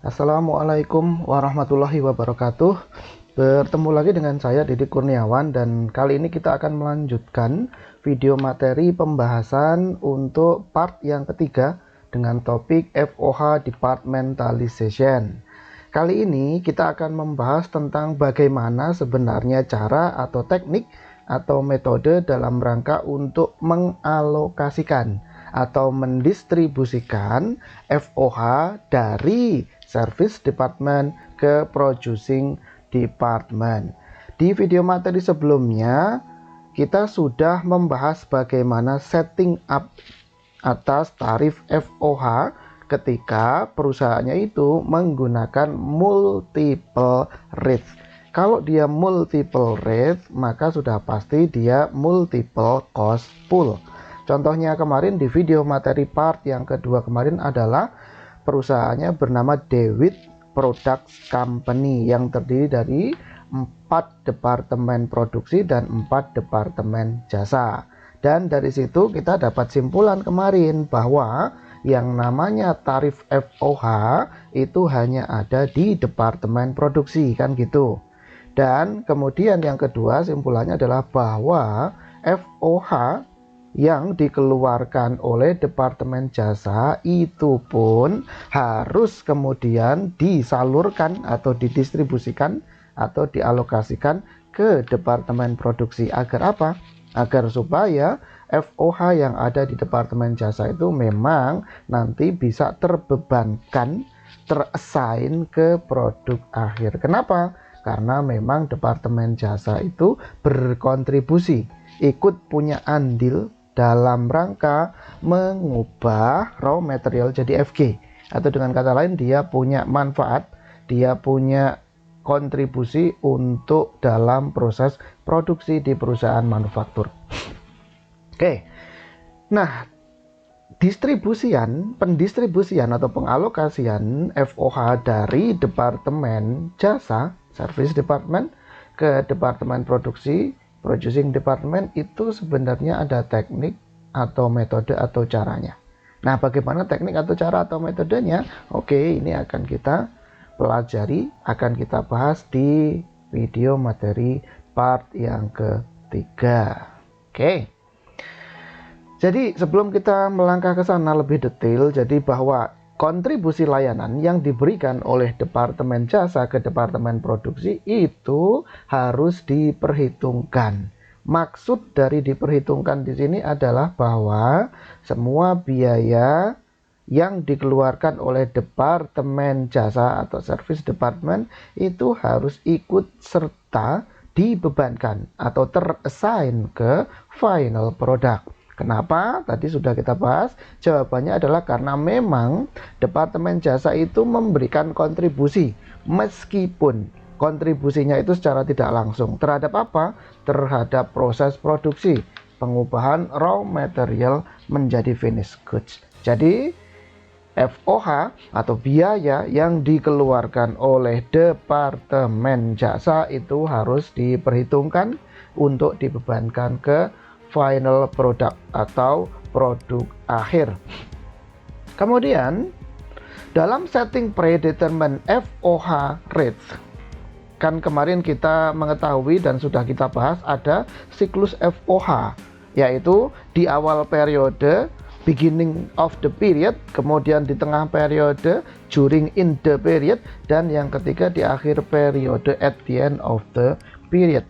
Assalamualaikum warahmatullahi wabarakatuh. Bertemu lagi dengan saya Didik Kurniawan, dan kali ini kita akan melanjutkan video materi pembahasan untuk part yang ketiga dengan topik FOH Departmentalization. Kali ini kita akan membahas tentang bagaimana sebenarnya cara atau teknik atau metode dalam rangka untuk mengalokasikan atau mendistribusikan FOH dari Service Department ke Producing Department. Di video materi sebelumnya kita sudah membahas bagaimana setting up atas tarif FOH ketika perusahaannya itu menggunakan multiple rate. Kalau dia multiple rate, maka sudah pasti dia multiple cost pool. Contohnya kemarin di video materi part yang kedua kemarin adalah perusahaannya bernama DeWitt Products Company yang terdiri dari 4 departemen produksi dan 4 departemen jasa. Dan dari situ kita dapat simpulan kemarin bahwa yang namanya tarif FOH itu hanya ada di departemen produksi, kan gitu. Dan kemudian yang kedua simpulannya adalah bahwa FOH yang dikeluarkan oleh departemen jasa itu pun harus kemudian disalurkan atau didistribusikan atau dialokasikan ke departemen produksi. Agar apa? Agar supaya FOH yang ada di departemen jasa itu memang nanti bisa terbebankan, terassign ke produk akhir. Kenapa? Karena memang departemen jasa itu berkontribusi, ikut punya andil dalam rangka mengubah raw material jadi FG, atau dengan kata lain dia punya manfaat, dia punya kontribusi untuk dalam proses produksi di perusahaan manufaktur. Oke, nah pendistribusian atau pengalokasian FOH dari departemen jasa Service Department ke departemen produksi Producing Department itu sebenarnya ada teknik atau metode atau caranya. Nah, bagaimana teknik atau cara atau metodenya? Oke, ini akan kita pelajari, akan kita bahas di video materi part yang ketiga. Oke. Jadi sebelum kita melangkah ke sana lebih detail, jadi bahwa kontribusi layanan yang diberikan oleh departemen jasa ke departemen produksi itu harus diperhitungkan. Maksud dari diperhitungkan di sini adalah bahwa semua biaya yang dikeluarkan oleh departemen jasa atau service department itu harus ikut serta dibebankan atau terassign ke final product. Kenapa? Tadi sudah kita bahas. Jawabannya adalah karena memang departemen jasa itu memberikan kontribusi, meskipun kontribusinya itu secara tidak langsung. Terhadap apa? Terhadap proses produksi, pengubahan raw material menjadi finished goods. Jadi FOH atau biaya yang dikeluarkan oleh departemen jasa itu harus diperhitungkan untuk dibebankan ke final product atau produk akhir. Kemudian dalam setting predetermined FOH rates, kan kemarin kita mengetahui dan sudah kita bahas ada siklus FOH, yaitu di awal periode beginning of the period, kemudian di tengah periode during in the period, dan yang ketiga di akhir periode at the end of the period.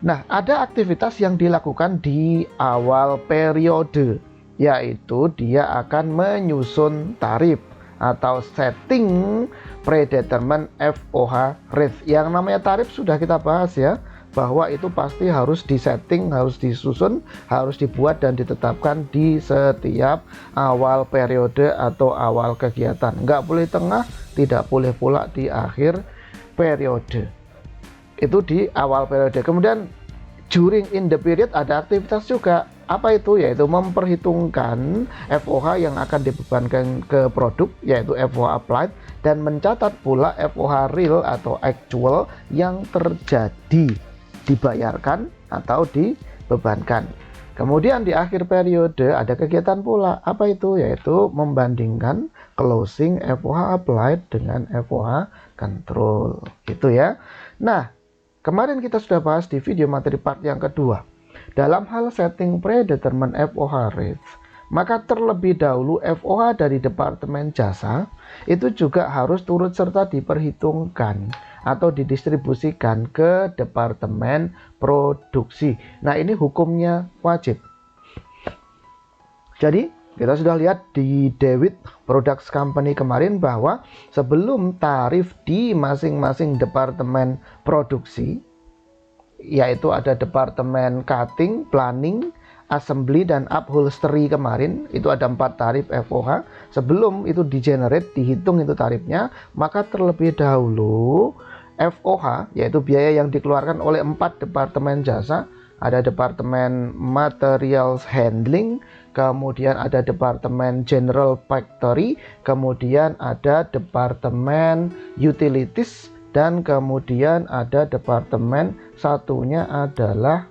Nah, ada aktivitas yang dilakukan di awal periode, yaitu dia akan menyusun tarif atau setting predetermined FOH rate. Yang namanya tarif sudah kita bahas ya, bahwa itu pasti harus disetting, harus disusun, harus dibuat dan ditetapkan di setiap awal periode atau awal kegiatan. Nggak boleh tengah, tidak boleh pula di akhir periode. Itu di awal periode. Kemudian during in the period ada aktivitas juga. Apa itu? Yaitu memperhitungkan FOH yang akan dibebankan ke produk, yaitu FOH applied, dan mencatat pula FOH real atau actual yang terjadi, dibayarkan atau dibebankan. Kemudian di akhir periode ada kegiatan pula. Apa itu? Yaitu membandingkan closing, FOH applied dengan FOH control gitu ya. Nah, kemarin kita sudah bahas di video materi part yang kedua. Dalam hal setting predetermined FOH rates, maka terlebih dahulu FOH dari Departemen Jasa itu juga harus turut serta diperhitungkan atau didistribusikan ke Departemen Produksi. Nah, ini hukumnya wajib. Jadi, kita sudah lihat di Dewit Products Company kemarin bahwa sebelum tarif di masing-masing Departemen Produksi, yaitu ada Departemen Cutting, Planning, Assembly, dan Upholstery kemarin, itu ada 4 tarif FOH. Sebelum itu di-generate, dihitung itu tarifnya, maka terlebih dahulu FOH, yaitu biaya yang dikeluarkan oleh 4 Departemen Jasa, ada Departemen Materials Handling, kemudian ada Departemen General Factory, kemudian ada Departemen Utilities, dan kemudian ada Departemen satunya adalah,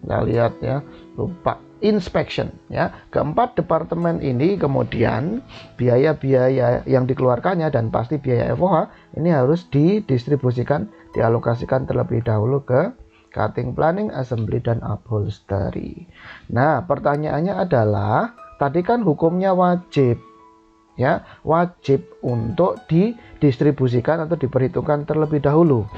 kita lihat ya, lupa, inspection ya. Keempat departemen ini kemudian biaya-biaya yang dikeluarkannya dan pasti biaya FOH ini harus didistribusikan, dialokasikan terlebih dahulu ke cutting, planning, assembly, dan upholstery. Nah, pertanyaannya adalah tadi kan hukumnya wajib ya, wajib untuk didistribusikan atau diperhitungkan terlebih dahulu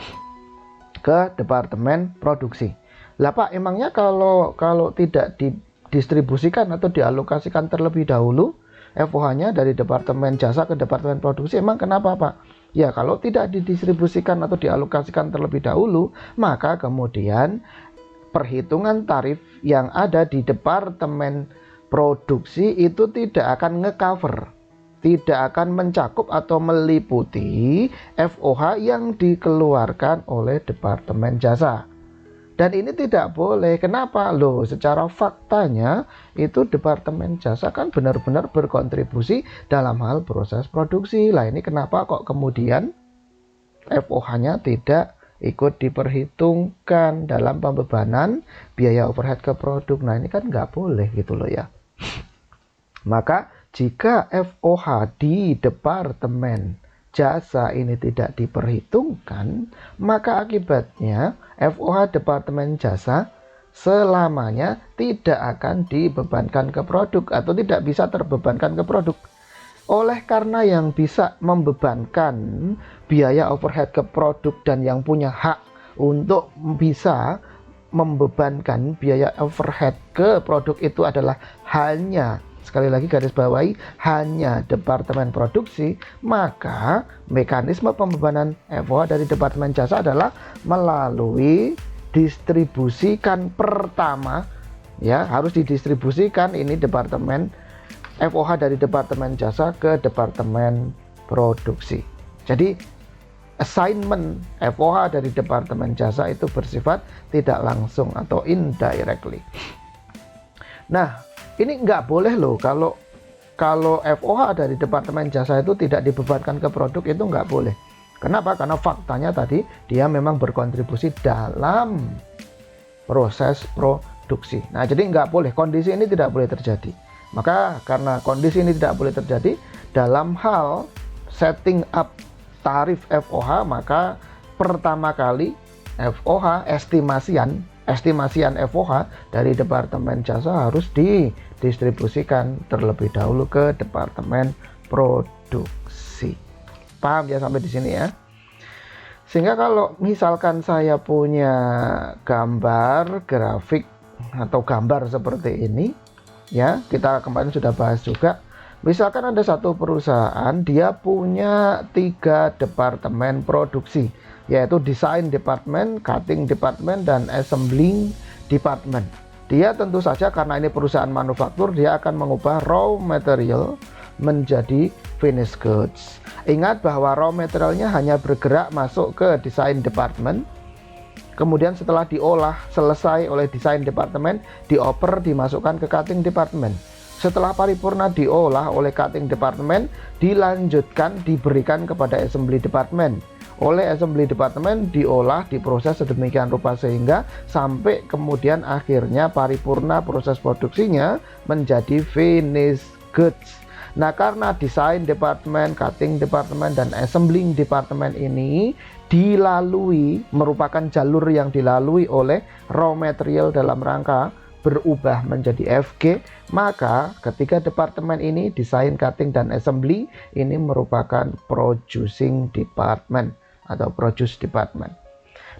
ke Departemen Produksi. Lah Pak, emangnya kalau tidak didistribusikan atau dialokasikan terlebih dahulu FOH-nya dari Departemen Jasa ke Departemen Produksi, emang kenapa Pak? Ya, kalau tidak didistribusikan atau dialokasikan terlebih dahulu, maka kemudian perhitungan tarif yang ada di Departemen Produksi itu tidak akan nge-cover, tidak akan mencakup atau meliputi FOH yang dikeluarkan oleh Departemen Jasa. Dan ini tidak boleh. Kenapa? Loh, secara faktanya itu Departemen Jasa kan benar-benar berkontribusi dalam hal proses produksi. Lah, ini kenapa kok kemudian FOH-nya tidak ikut diperhitungkan dalam pembebanan biaya overhead ke produk. Nah, ini kan nggak boleh gitu loh ya. Maka jika FOH di Departemen Jasa ini tidak diperhitungkan, maka akibatnya FOH Departemen Jasa selamanya tidak akan dibebankan ke produk atau tidak bisa terbebankan ke produk. Oleh karena yang bisa membebankan biaya overhead ke produk dan yang punya hak untuk bisa membebankan biaya overhead ke produk itu adalah hanya, sekali lagi garis bawahi, hanya Departemen Produksi, maka mekanisme pembebanan FOH dari Departemen Jasa adalah melalui distribusikan pertama ya, harus didistribusikan ini Departemen FOH dari Departemen Jasa ke Departemen Produksi. Jadi assignment FOH dari Departemen Jasa itu bersifat tidak langsung atau indirectly. Nah, ini nggak boleh loh kalau FOH dari Departemen Jasa itu tidak dibebankan ke produk, itu nggak boleh. Kenapa? Karena faktanya tadi dia memang berkontribusi dalam proses produksi. Nah, jadi nggak boleh, kondisi ini tidak boleh terjadi. Maka karena kondisi ini tidak boleh terjadi dalam hal setting up tarif FOH, maka pertama kali FOH estimasian FOH dari Departemen Jasa harus didistribusikan terlebih dahulu ke Departemen Produksi. Paham ya sampai di sini ya? Sehingga kalau misalkan saya punya gambar grafik atau gambar seperti ini ya, kita kemarin sudah bahas juga. Misalkan ada satu perusahaan, dia punya 3 departemen produksi, yaitu Design Department, Cutting Department, dan Assembling Department. Dia tentu saja karena ini perusahaan manufaktur, dia akan mengubah raw material menjadi finished goods. Ingat bahwa raw materialnya hanya bergerak masuk ke Design Department, kemudian setelah diolah selesai oleh Design Department, dioper, dimasukkan ke Cutting Department. Setelah paripurna diolah oleh Cutting Department, dilanjutkan diberikan kepada Assembly Department. Oleh Assembly Department diolah, diproses sedemikian rupa sehingga sampai kemudian akhirnya paripurna proses produksinya menjadi finished goods. Nah, karena desain departemen, cutting departemen, dan assembling departemen ini merupakan jalur yang dilalui oleh raw material dalam rangka berubah menjadi FG, maka ketika departemen ini desain, cutting, dan assembly ini merupakan producing department atau produce department.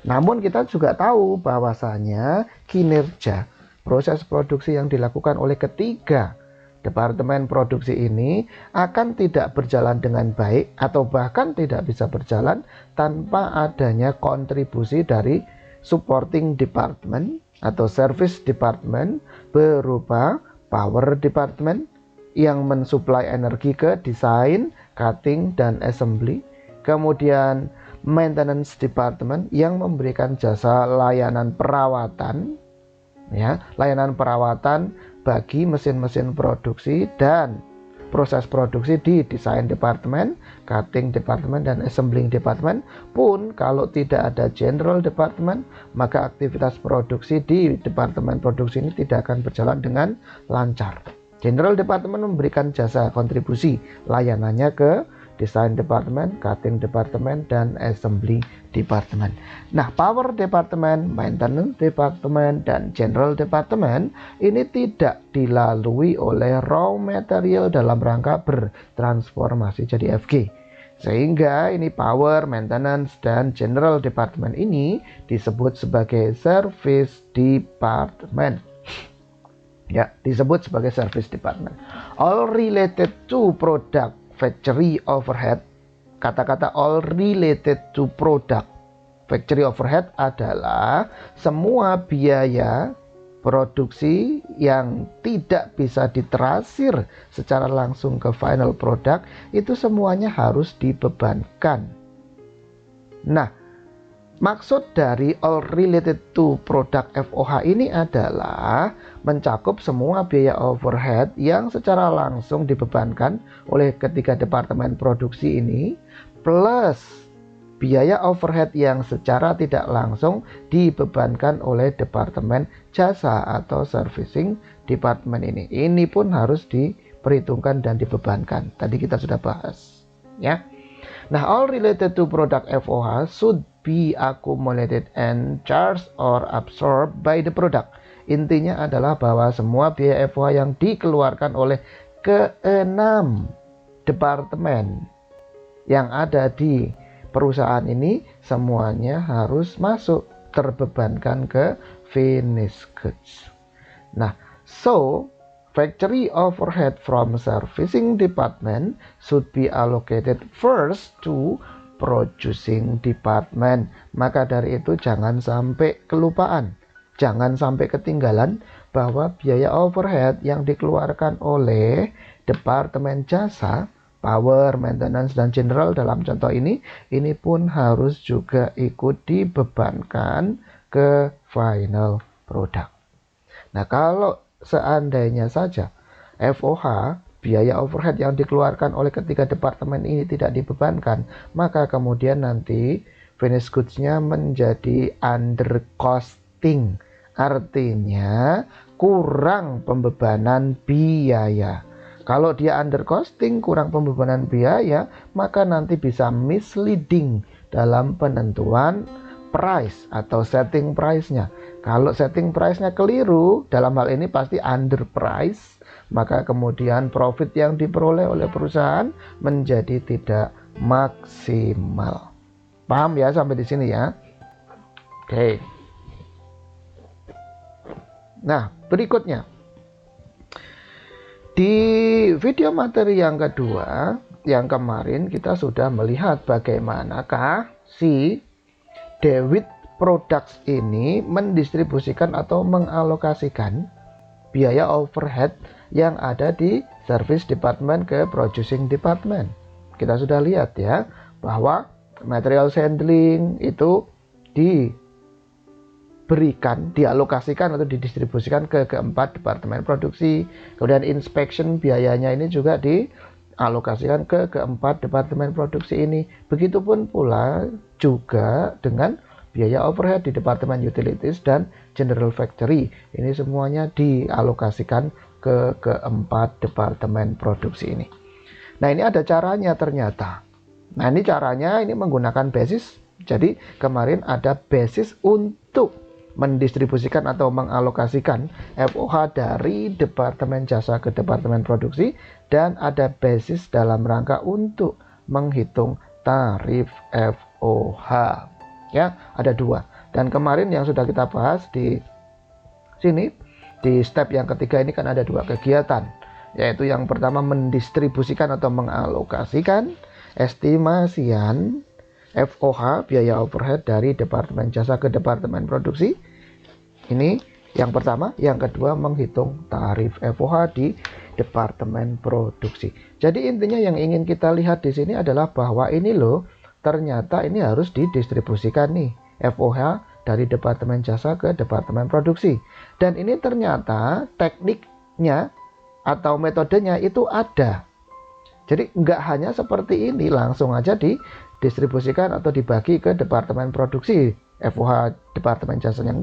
Namun kita juga tahu bahwasanya kinerja proses produksi yang dilakukan oleh ketiga departemen produksi ini akan tidak berjalan dengan baik atau bahkan tidak bisa berjalan tanpa adanya kontribusi dari supporting department atau service department berupa power department yang mensuplai energi ke desain, cutting, dan assembly. Kemudian maintenance department yang memberikan jasa layanan perawatan, layanan perawatan bagi mesin-mesin produksi dan proses produksi di desain department, cutting department, dan assembling department. Pun kalau tidak ada general department, maka aktivitas produksi di departemen produksi ini tidak akan berjalan dengan lancar. General department memberikan jasa kontribusi layanannya ke desain department, cutting department, dan assembly department. Nah, power department, maintenance department, dan general department ini tidak dilalui oleh raw material dalam rangka bertransformasi jadi FG. Sehingga ini power, maintenance, dan general department ini disebut sebagai service department. Ya, disebut sebagai service department. All related to product factory overhead. Kata-kata all related to product factory overhead adalah semua biaya produksi yang tidak bisa diterasir secara langsung ke final product, itu semuanya harus dibebankan. Nah, maksud dari all related to product FOH ini adalah mencakup semua biaya overhead yang secara langsung dibebankan oleh ketiga departemen produksi ini, plus biaya overhead yang secara tidak langsung dibebankan oleh departemen jasa atau servicing department ini. Ini pun harus diperhitungkan dan dibebankan. Tadi kita sudah bahas, ya. Nah, all related to product FOH should be accumulated and charged or absorbed by the product. Intinya adalah bahwa semua biaya FOH yang dikeluarkan oleh keenam departemen yang ada di perusahaan ini semuanya harus masuk terbebankan ke finished goods. Nah, so factory overhead from servicing department should be allocated first to producing department. Maka dari itu jangan sampai kelupaan, jangan sampai ketinggalan bahwa biaya overhead yang dikeluarkan oleh departemen jasa, power, maintenance, dan general dalam contoh ini pun harus juga ikut dibebankan ke final product. Nah, kalau seandainya saja FOH, biaya overhead yang dikeluarkan oleh ketiga departemen ini tidak dibebankan, maka kemudian nanti finished goods-nya menjadi under costing. Artinya kurang pembebanan biaya. Kalau dia under costing, kurang pembebanan biaya, maka nanti bisa misleading dalam penentuan price atau setting price-nya. Kalau setting price-nya keliru, dalam hal ini pasti under price, maka kemudian profit yang diperoleh oleh perusahaan menjadi tidak maksimal. Paham ya sampai di sini ya? Oke. Nah, berikutnya. Di video materi yang kedua, yang kemarin kita sudah melihat bagaimanakah si Dewit Products ini mendistribusikan atau mengalokasikan biaya overhead yang ada di service department ke producing department. Kita sudah lihat ya, bahwa material handling itu dialokasikan atau didistribusikan ke keempat departemen produksi. Kemudian inspection biayanya ini juga dialokasikan ke keempat departemen produksi ini. Begitupun pula juga dengan biaya overhead di departemen utilities dan general factory. Ini semuanya dialokasikan ke keempat departemen produksi ini. Nah, ini ada caranya ternyata. Nah, ini caranya ini menggunakan basis. Jadi kemarin ada basis untuk mendistribusikan atau mengalokasikan FOH dari Departemen Jasa ke Departemen Produksi, dan ada basis dalam rangka untuk menghitung tarif FOH. Ya, ada dua. Dan kemarin yang sudah kita bahas di sini, di step yang ketiga ini kan ada dua kegiatan, yaitu yang pertama mendistribusikan atau mengalokasikan estimasian FOH biaya overhead dari Departemen Jasa ke Departemen Produksi. Ini yang pertama. Yang kedua menghitung tarif FOH di Departemen Produksi. Jadi intinya yang ingin kita lihat di sini adalah bahwa ini loh, ternyata ini harus didistribusikan nih FOH dari Departemen Jasa ke Departemen Produksi. Dan ini ternyata tekniknya atau metodenya itu ada. Jadi nggak hanya seperti ini langsung aja didistribusikan atau dibagi ke Departemen Produksi FOH Departemen Jasanya,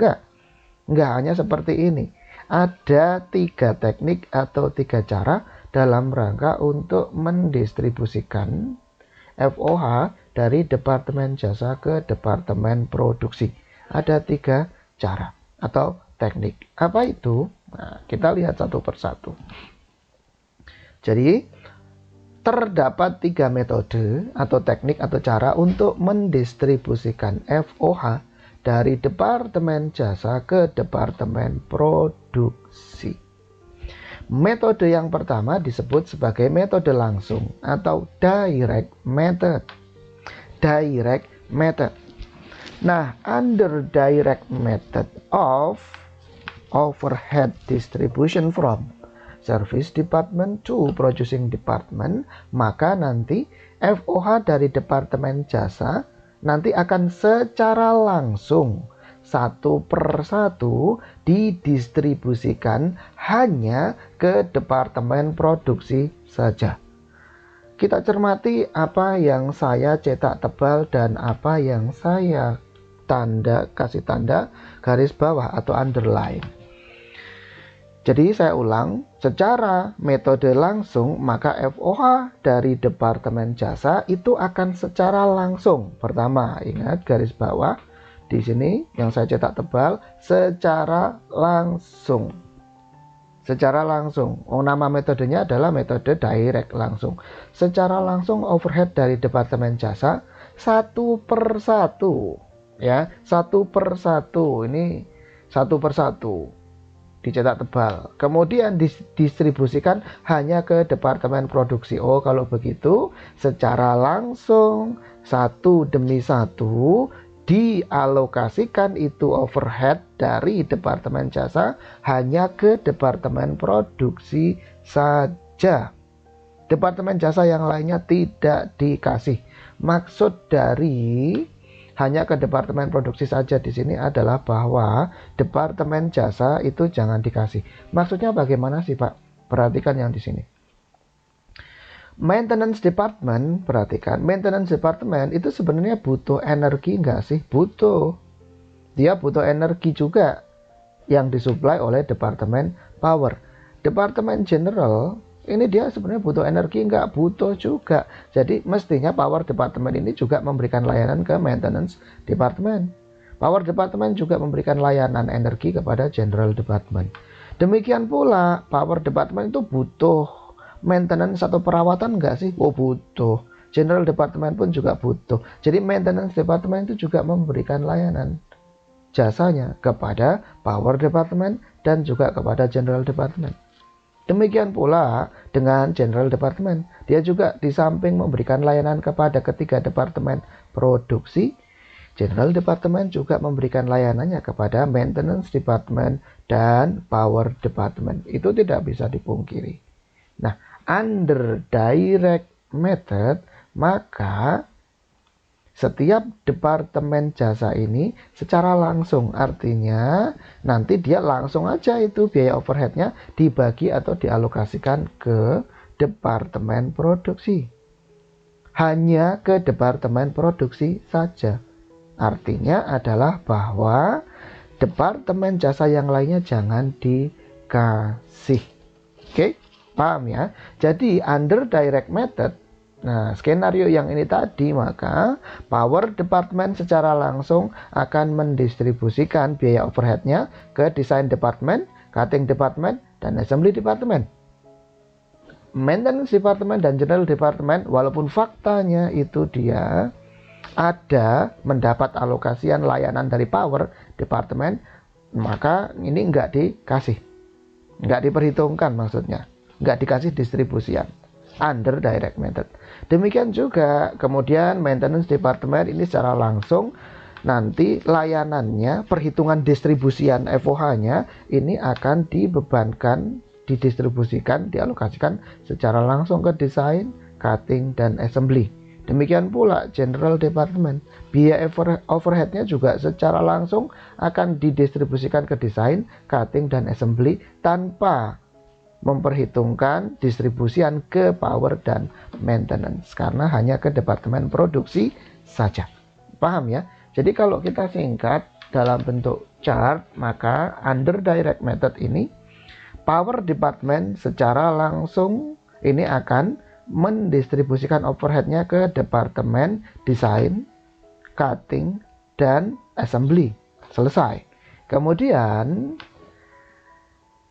nggak hanya seperti ini. Ada 3 teknik atau 3 cara dalam rangka untuk mendistribusikan FOH dari Departemen Jasa ke Departemen Produksi. Ada 3 cara atau teknik. Apa itu? Nah, kita lihat satu persatu. Jadi terdapat 3 metode atau teknik atau cara untuk mendistribusikan FOH dari Departemen Jasa ke Departemen Produksi. Metode yang pertama disebut sebagai metode langsung atau direct method. Direct method. Nah, under direct method of overhead distribution from Service Department to Producing Department, maka nanti FOH dari Departemen Jasa nanti akan secara langsung satu persatu didistribusikan hanya ke Departemen Produksi saja. Kita cermati apa yang saya cetak tebal dan apa yang saya kasih tanda garis bawah atau underline. Jadi saya ulang, secara metode langsung maka FOH dari Departemen Jasa itu akan secara langsung. Pertama, ingat garis bawah di sini yang saya cetak tebal, secara langsung. Secara langsung. Nama metodenya adalah metode direct langsung. Secara langsung overhead dari Departemen Jasa satu persatu, ya, satu persatu. Ini satu persatu. Dicetak tebal, kemudian didistribusikan hanya ke Departemen Produksi. Oh, kalau begitu secara langsung satu demi satu dialokasikan itu overhead dari Departemen Jasa hanya ke Departemen Produksi saja. Departemen Jasa yang lainnya tidak dikasih. Maksud dari hanya ke Departemen Produksi saja di sini adalah bahwa Departemen Jasa itu jangan dikasih. Maksudnya bagaimana sih, Pak? Perhatikan yang di sini. Maintenance Department, perhatikan. Maintenance Department itu sebenarnya butuh energi nggak sih? Butuh. Dia butuh energi juga yang disuplai oleh Departemen Power. Departemen General ini dia sebenarnya butuh energi, nggak butuh juga. Jadi mestinya Power Department ini juga memberikan layanan ke Maintenance Department. Power Department juga memberikan layanan energi kepada General Department. Demikian pula Power Department itu butuh maintenance atau perawatan nggak sih? Oh, butuh. General Department pun juga butuh. Jadi Maintenance Department itu juga memberikan layanan jasanya kepada Power Department dan juga kepada General Department. Demikian pula dengan General Department. Dia juga di samping memberikan layanan kepada ketiga Departemen Produksi, General Department juga memberikan layanannya kepada Maintenance Department dan Power Department. Itu tidak bisa dipungkiri. Nah, under direct method, maka setiap Departemen Jasa ini secara langsung, artinya nanti dia langsung aja itu biaya overheadnya dibagi atau dialokasikan ke Departemen Produksi. Hanya ke Departemen Produksi saja. Artinya adalah bahwa Departemen Jasa yang lainnya jangan dikasih. Oke? Paham ya? Jadi under direct method, nah skenario yang ini tadi, maka power department secara langsung akan mendistribusikan biaya overheadnya ke design department, cutting department, dan assembly department. Maintenance department dan general department, walaupun faktanya itu dia ada mendapat alokasian layanan dari power department, maka ini nggak dikasih, nggak diperhitungkan, maksudnya nggak dikasih distribusian under direct method. Demikian juga kemudian maintenance department ini secara langsung nanti layanannya, perhitungan distribusian FOH-nya ini akan dibebankan, didistribusikan, dialokasikan secara langsung ke desain, cutting, dan assembly. Demikian pula general department, biaya overheadnya juga secara langsung akan didistribusikan ke desain, cutting, dan assembly tanpa memperhitungkan distribusian ke power dan maintenance, karena hanya ke departemen produksi saja. Paham ya? Jadi kalau kita singkat dalam bentuk chart, maka under direct method ini power department secara langsung ini akan mendistribusikan overheadnya ke departemen desain, cutting, dan assembly. Selesai. Kemudian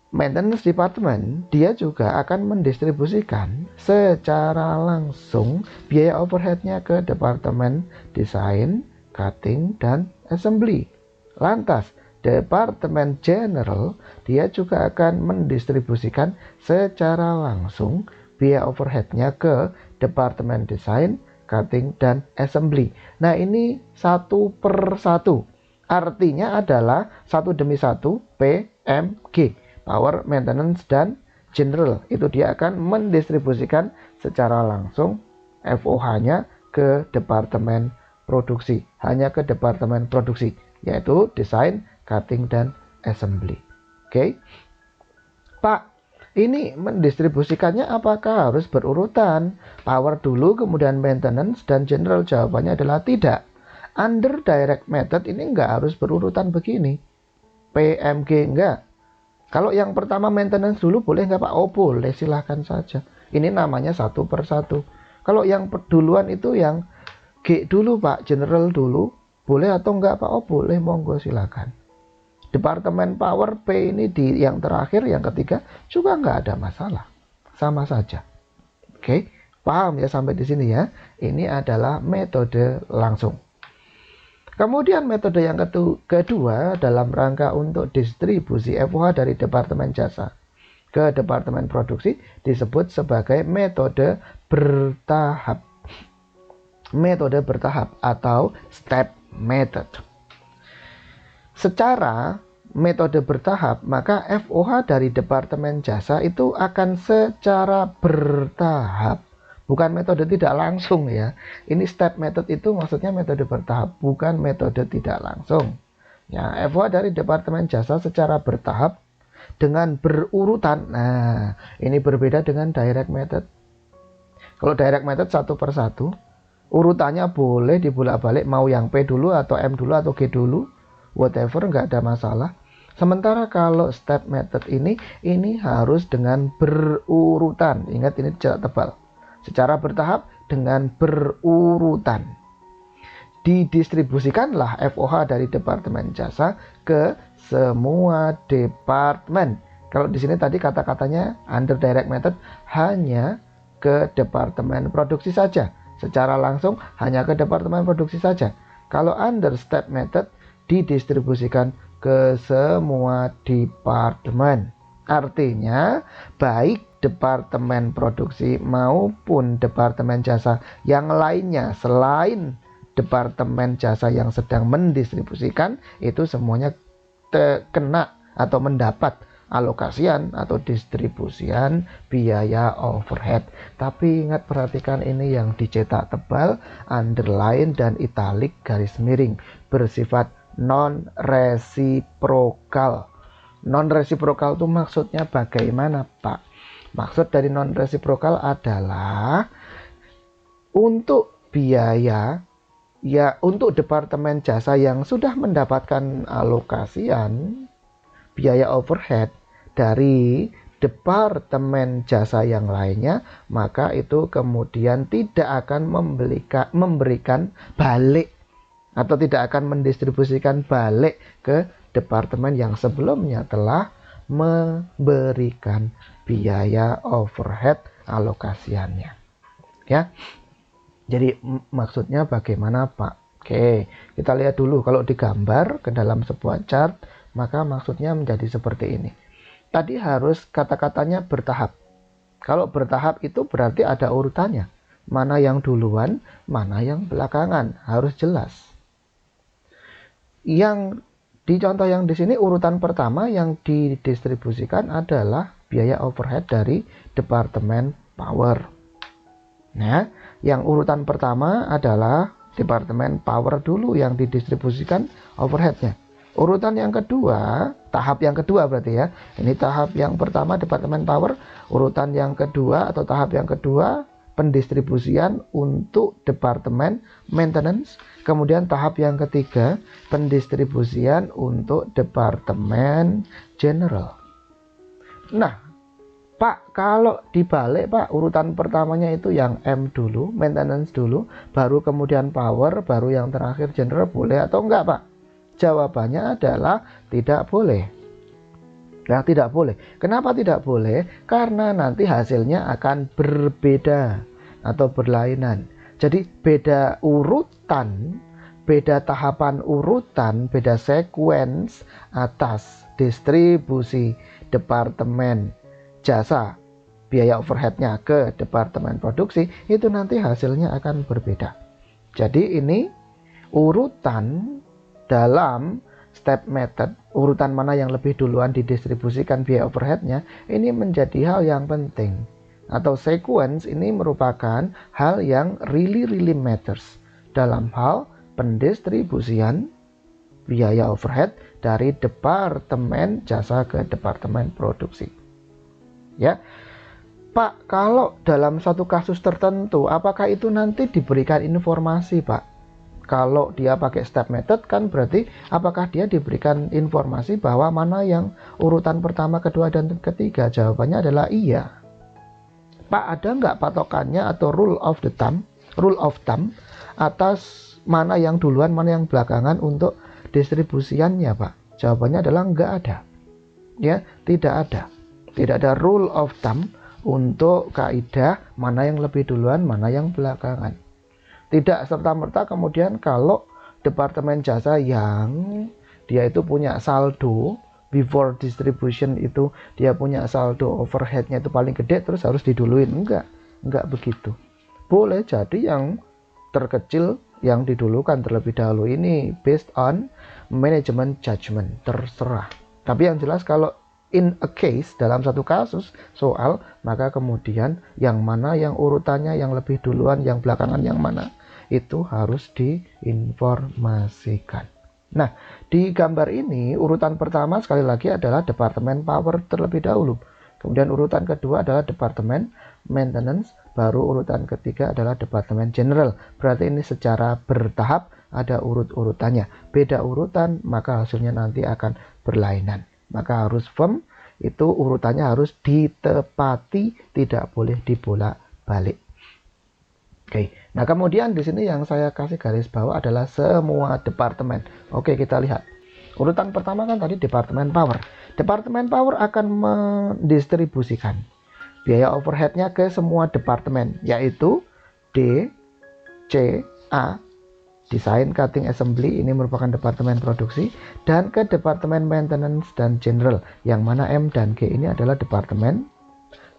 maintenance department dia juga akan mendistribusikan secara langsung biaya overheadnya ke departemen desain, cutting, dan assembly. Lantas departemen general dia juga akan mendistribusikan secara langsung biaya overheadnya ke departemen desain, cutting, dan assembly. Nah ini satu per satu, artinya adalah satu demi satu PMG, power, maintenance, dan general. Itu dia akan mendistribusikan secara langsung FOH-nya ke departemen produksi, hanya ke departemen produksi, yaitu desain, cutting, dan assembly. Oke. Pak, ini mendistribusikannya apakah harus berurutan? Power dulu, kemudian maintenance, dan general? Jawabannya adalah tidak. Under direct method ini nggak harus berurutan begini. PMG enggak. Kalau yang pertama maintenance dulu boleh nggak Pak? Oh boleh, silahkan saja. Ini namanya satu per satu. Kalau yang duluan itu yang G dulu Pak, general dulu, boleh atau enggak Pak? Oh boleh, monggo silakan. Departemen power P ini di yang terakhir, yang ketiga juga nggak ada masalah, sama saja. Oke, paham ya sampai di sini ya? Ini adalah metode langsung. Kemudian metode yang kedua dalam rangka untuk distribusi FOH dari departemen jasa ke departemen produksi disebut sebagai metode bertahap. Metode bertahap atau step method. Secara metode bertahap, maka FOH dari departemen jasa itu akan secara bertahap. Bukan metode tidak langsung ya. Ini step method itu maksudnya metode bertahap, bukan metode tidak langsung. Ya, FOH dari departemen jasa secara bertahap dengan berurutan. Nah, ini berbeda dengan direct method. Kalau direct method satu per satu, urutannya boleh dibolak-balik, mau yang P dulu atau M dulu atau G dulu, whatever, nggak ada masalah. Sementara kalau step method ini harus dengan berurutan. Ingat ini cetak tebal. Secara bertahap dengan berurutan. Didistribusikanlah FOH dari departemen jasa ke semua departemen. Kalau di sini tadi kata-katanya under direct method hanya ke departemen produksi saja. Secara langsung hanya ke departemen produksi saja. Kalau under step method didistribusikan ke semua departemen. Artinya baik departemen produksi maupun departemen jasa yang lainnya selain departemen jasa yang sedang mendistribusikan itu semuanya kena atau mendapat alokasian atau distribusian biaya overhead. Tapi ingat, perhatikan ini yang dicetak tebal, underline dan italic garis miring, bersifat non-resiprokal. Non-resiprokal itu maksudnya bagaimana Pak? Maksud dari non-resiprokal adalah untuk biaya, ya untuk departemen jasa yang sudah mendapatkan alokasian biaya overhead dari departemen jasa yang lainnya, maka itu kemudian tidak akan memberikan balik atau tidak akan mendistribusikan balik ke departemen yang sebelumnya telah memberikan biaya overhead alokasiannya. Ya. Jadi maksudnya bagaimana, Pak? Oke, kita lihat dulu kalau digambar ke dalam sebuah chart, maka maksudnya menjadi seperti ini. Tadi harus kata-katanya bertahap. Kalau bertahap itu berarti ada urutannya. Mana yang duluan, mana yang belakangan, harus jelas. Yang di contoh yang di sini urutan pertama yang didistribusikan adalah biaya overhead dari Departemen Power. Nah, yang urutan pertama adalah Departemen Power dulu yang didistribusikan overheadnya. Urutan yang kedua, tahap yang kedua berarti ya. Ini tahap yang pertama Departemen Power. Urutan yang kedua atau tahap yang kedua pendistribusian untuk Departemen Maintenance. Kemudian tahap yang ketiga pendistribusian untuk Departemen General. Nah, Pak, kalau dibalik Pak, urutan pertamanya itu yang M dulu, maintenance dulu, baru kemudian power, baru yang terakhir general, boleh atau enggak Pak? Jawabannya adalah tidak boleh. Nah, tidak boleh. Kenapa tidak boleh? Karena nanti hasilnya akan berbeda atau berlainan. Jadi beda urutan, beda tahapan urutan, beda sequence atas distribusi Departemen Jasa biaya overheadnya ke Departemen Produksi, itu nanti hasilnya akan berbeda. Jadi ini urutan dalam step method, urutan mana yang lebih duluan didistribusikan biaya overheadnya, ini menjadi hal yang penting. Atau sequence ini merupakan hal yang really matters dalam hal pendistribusian biaya overhead dari Departemen Jasa ke Departemen Produksi. Ya, Pak, kalau dalam satu kasus tertentu, apakah itu nanti diberikan informasi, Pak? Kalau dia pakai step method kan berarti apakah dia diberikan informasi bahwa mana yang urutan pertama, kedua, dan ketiga? Jawabannya adalah iya. Pak, ada nggak patokannya atau rule of thumb atas mana yang duluan, mana yang belakangan untuk distribusiannya, Pak? Jawabannya adalah nggak ada. Ya, tidak ada. Tidak ada rule of thumb untuk kaidah mana yang lebih duluan, mana yang belakangan. Tidak serta-merta kemudian kalau Departemen Jasa yang dia itu punya saldo before distribution, itu dia punya saldo overheadnya itu paling gede, terus harus diduluin. Enggak begitu. Boleh jadi yang terkecil yang didulukan terlebih dahulu, ini based on management judgment, terserah. Tapi yang jelas kalau in a case, dalam satu kasus soal, maka kemudian yang mana yang urutannya yang lebih duluan, yang belakangan yang mana, itu harus diinformasikan. Nah, di gambar ini urutan pertama sekali lagi adalah Departemen Power terlebih dahulu. Kemudian urutan kedua adalah Departemen Maintenance, baru urutan ketiga adalah Departemen General. Berarti ini secara bertahap ada urut-urutannya. Beda urutan, maka hasilnya nanti akan berlainan. Maka harus firm, itu urutannya harus ditepati, tidak boleh dibolak-balik. Oke, nah kemudian di sini yang saya kasih garis bawah adalah semua departemen. Oke, kita lihat. Urutan pertama kan tadi Departemen Power. Departemen Power akan mendistribusikan biaya overheadnya ke semua departemen, yaitu D, C, A, Design, Cutting, Assembly, ini merupakan Departemen Produksi, dan ke Departemen Maintenance dan General, yang mana M dan G ini adalah Departemen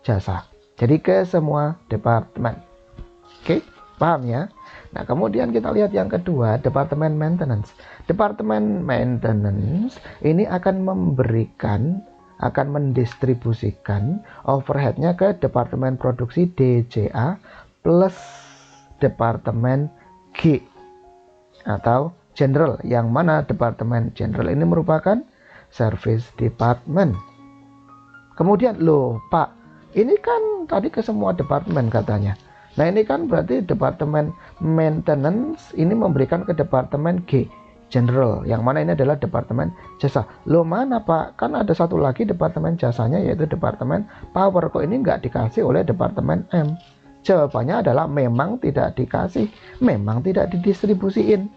Jasa. Jadi ke semua departemen. Oke, paham ya? Nah, kemudian kita lihat yang kedua, Departemen Maintenance. Departemen Maintenance ini akan mendistribusikan overheadnya ke Departemen Produksi DCA plus Departemen G atau General, yang mana Departemen General ini merupakan Service Department. Kemudian, loh Pak, ini kan tadi ke semua departemen katanya. Nah, ini kan berarti Departemen Maintenance ini memberikan ke Departemen G. General, yang mana ini adalah departemen jasa. Loh mana Pak? Kan ada satu lagi departemen jasanya, yaitu departemen power. Kok ini nggak dikasih oleh departemen M? Jawabannya adalah memang tidak dikasih, memang tidak didistribusiin,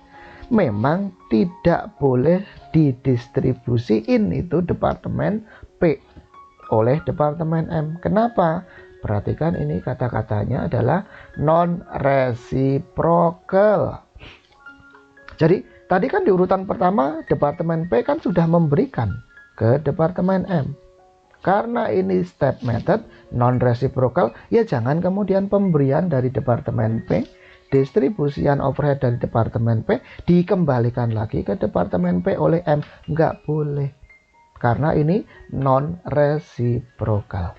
memang tidak boleh didistribusiin itu departemen P oleh departemen M. Kenapa? Perhatikan ini kata-katanya adalah non-reciprocal. Jadi tadi kan di urutan pertama departemen P kan sudah memberikan ke departemen M. Karena ini step method non-reciprocal, ya jangan kemudian pemberian dari departemen P, distribusian overhead dari departemen P dikembalikan lagi ke departemen P oleh M. Nggak boleh. Karena ini non-reciprocal.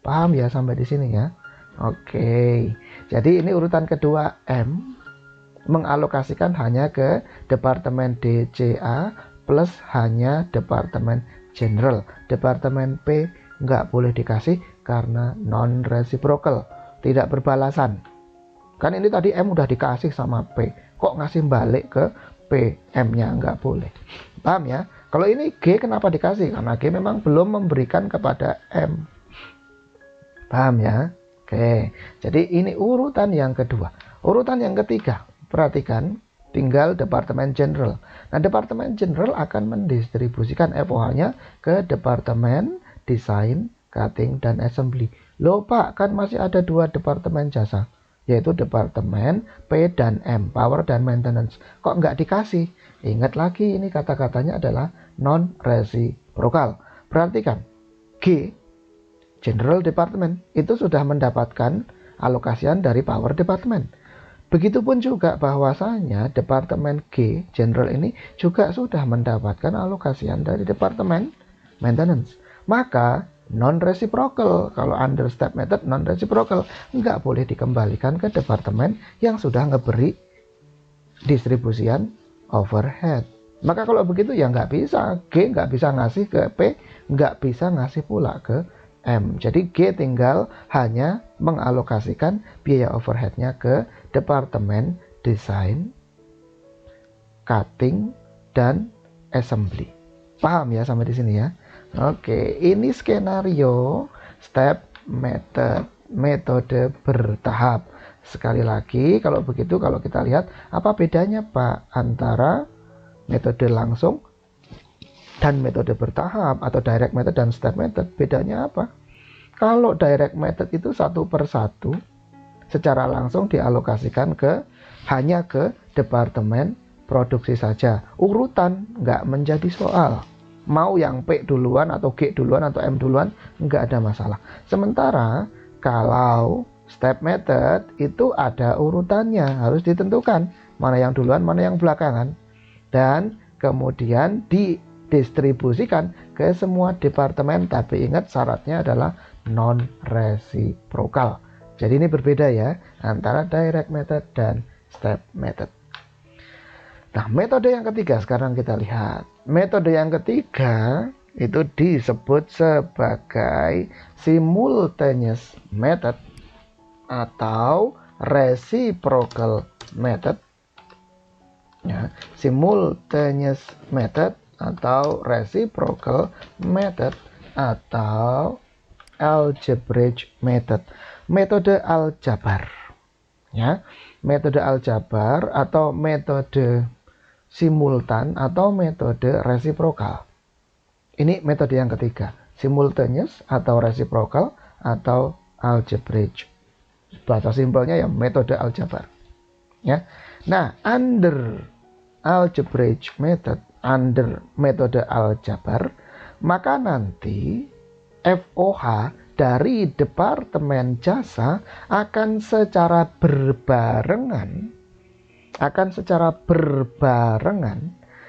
Paham ya sampai di sini ya? Oke. Jadi ini urutan kedua M mengalokasikan hanya ke departemen DCA plus hanya departemen general. Departemen P nggak boleh dikasih karena non-reciprocal, tidak berbalasan. Kan ini tadi M udah dikasih sama P, kok ngasih balik ke P, M-nya nggak boleh. Paham ya? Kalau ini G kenapa dikasih? Karena G memang belum memberikan kepada M. Paham ya? Oke, jadi ini urutan yang kedua. Urutan yang ketiga, perhatikan, tinggal departemen general. Nah, departemen general akan mendistribusikan FOH-nya ke departemen desain, cutting, dan assembly. Loh Pak, kan masih ada dua departemen jasa, yaitu departemen P dan M, power dan maintenance. Kok nggak dikasih? Ingat lagi, ini kata-katanya adalah non-reciprocal. Perhatikan, G, general department, itu sudah mendapatkan alokasian dari power department. Begitupun juga bahwasanya departemen G, general ini juga sudah mendapatkan alokasian dari departemen maintenance. Maka non-reciprocal, kalau under step method non-reciprocal, nggak boleh dikembalikan ke departemen yang sudah ngeberi distribusian overhead. Maka kalau begitu ya nggak bisa, G nggak bisa ngasih ke P, nggak bisa ngasih pula ke M. Jadi G tinggal hanya mengalokasikan biaya overheadnya ke departemen desain, cutting, dan assembly. Paham ya sampai di sini ya? Oke, ini skenario step method, metode bertahap. Sekali lagi, kalau begitu, kalau kita lihat apa bedanya Pak antara metode langsung dan metode bertahap atau direct method dan step method? Bedanya apa? Kalau direct method itu satu per satu secara langsung dialokasikan hanya ke departemen produksi saja. Urutan nggak menjadi soal. Mau yang P duluan atau G duluan atau M duluan nggak ada masalah. Sementara kalau step method itu ada urutannya, harus ditentukan mana yang duluan, mana yang belakangan, dan kemudian didistribusikan ke semua departemen. Tapi ingat syaratnya adalah non-reciprocal. Jadi ini berbeda ya antara direct method dan step method. Nah, metode yang ketiga sekarang kita lihat. Metode yang ketiga itu disebut sebagai simultaneous method atau reciprocal method. Ya, simultaneous method atau reciprocal method atau algebraic method, metode aljabar. Ya, metode aljabar atau metode simultan atau metode resiprokal. Ini metode yang ketiga, simultaneous atau reciprocal atau algebraic. Bahasa simpelnya ya metode aljabar. Ya. Nah, under algebraic method, under metode aljabar, maka nanti FOH dari departemen jasa akan secara berbarengan.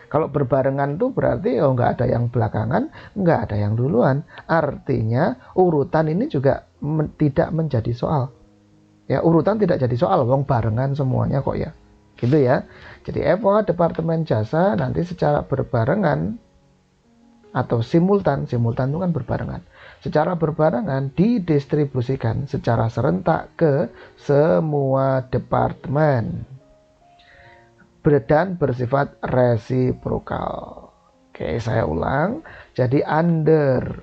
Kalau berbarengan itu berarti nggak ada yang belakangan, nggak ada yang duluan. Artinya urutan ini juga tidak menjadi soal. Ya, urutan tidak jadi soal, wong barengan semuanya kok ya. Gitu ya. Jadi FOH departemen jasa nanti secara berbarengan atau simultan itu kan berbarengan. Secara berbarengan didistribusikan secara serentak ke semua departemen. dan bersifat resiprokal. Oke, saya ulang. Jadi under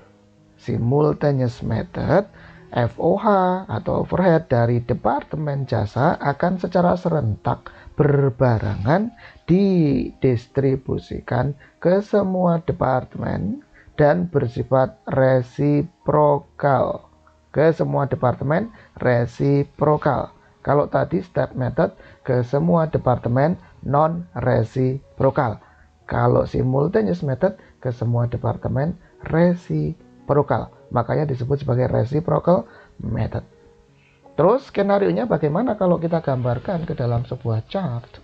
simultaneous method, FOH atau overhead dari Departemen Jasa akan secara serentak berbarengan didistribusikan ke semua departemen dan bersifat resiprokal. Ke semua departemen resiprokal. Kalau tadi step method ke semua departemen non resiprokal. Kalau simultaneous method ke semua departemen resiprokal. Makanya disebut sebagai reciprocal method. Terus skenarionya bagaimana kalau kita gambarkan ke dalam sebuah chart?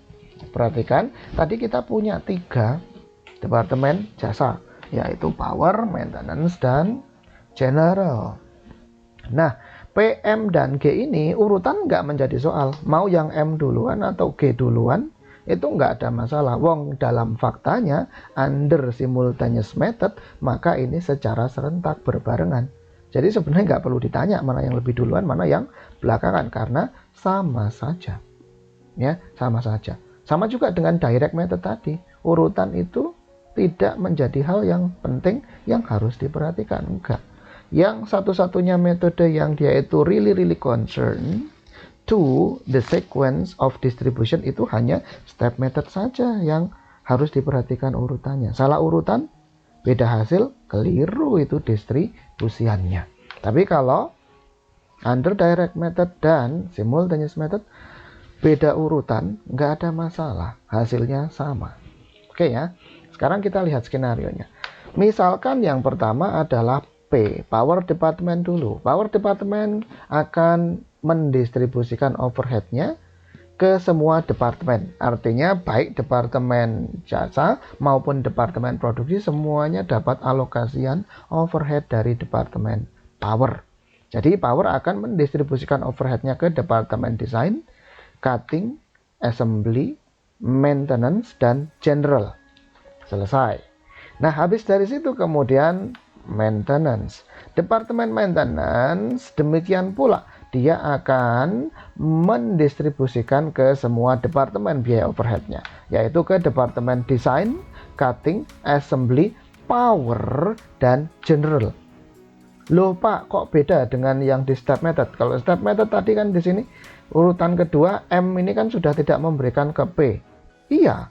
Perhatikan, tadi kita punya 3 departemen jasa, yaitu power, maintenance, dan general. Nah, P, M, dan G ini urutan nggak menjadi soal. Mau yang M duluan atau G duluan, itu nggak ada masalah. Wong dalam faktanya, under simultaneous method, maka ini secara serentak berbarengan. Jadi sebenarnya nggak perlu ditanya mana yang lebih duluan, mana yang belakangan, karena sama saja. Ya, sama saja. Sama juga dengan direct method tadi. Urutan itu tidak menjadi hal yang penting yang harus diperhatikan. Enggak. Yang satu-satunya metode yang dia itu really concern to the sequence of distribution itu hanya step method saja yang harus diperhatikan urutannya. Salah urutan, beda hasil, keliru itu distribusiannya. Tapi kalau under direct method dan simultaneous method, beda urutan, nggak ada masalah, hasilnya sama. Oke ya, sekarang kita lihat skenarionya. Misalkan yang pertama adalah P, power department dulu. Power department akan mendistribusikan overheadnya ke semua departemen. Artinya baik departemen jasa maupun departemen produksi semuanya dapat alokasian overhead dari departemen power. Jadi power akan mendistribusikan overheadnya ke departemen desain, cutting, assembly, maintenance, dan general. Selesai. Nah, habis dari situ kemudian maintenance. Departemen maintenance demikian pula dia akan mendistribusikan ke semua departemen biaya overheadnya, yaitu ke departemen desain, cutting, assembly, power, dan general. Loh Pak, kok beda dengan yang di step method? Kalau step method tadi kan di sini urutan kedua M ini kan sudah tidak memberikan ke P. Iya.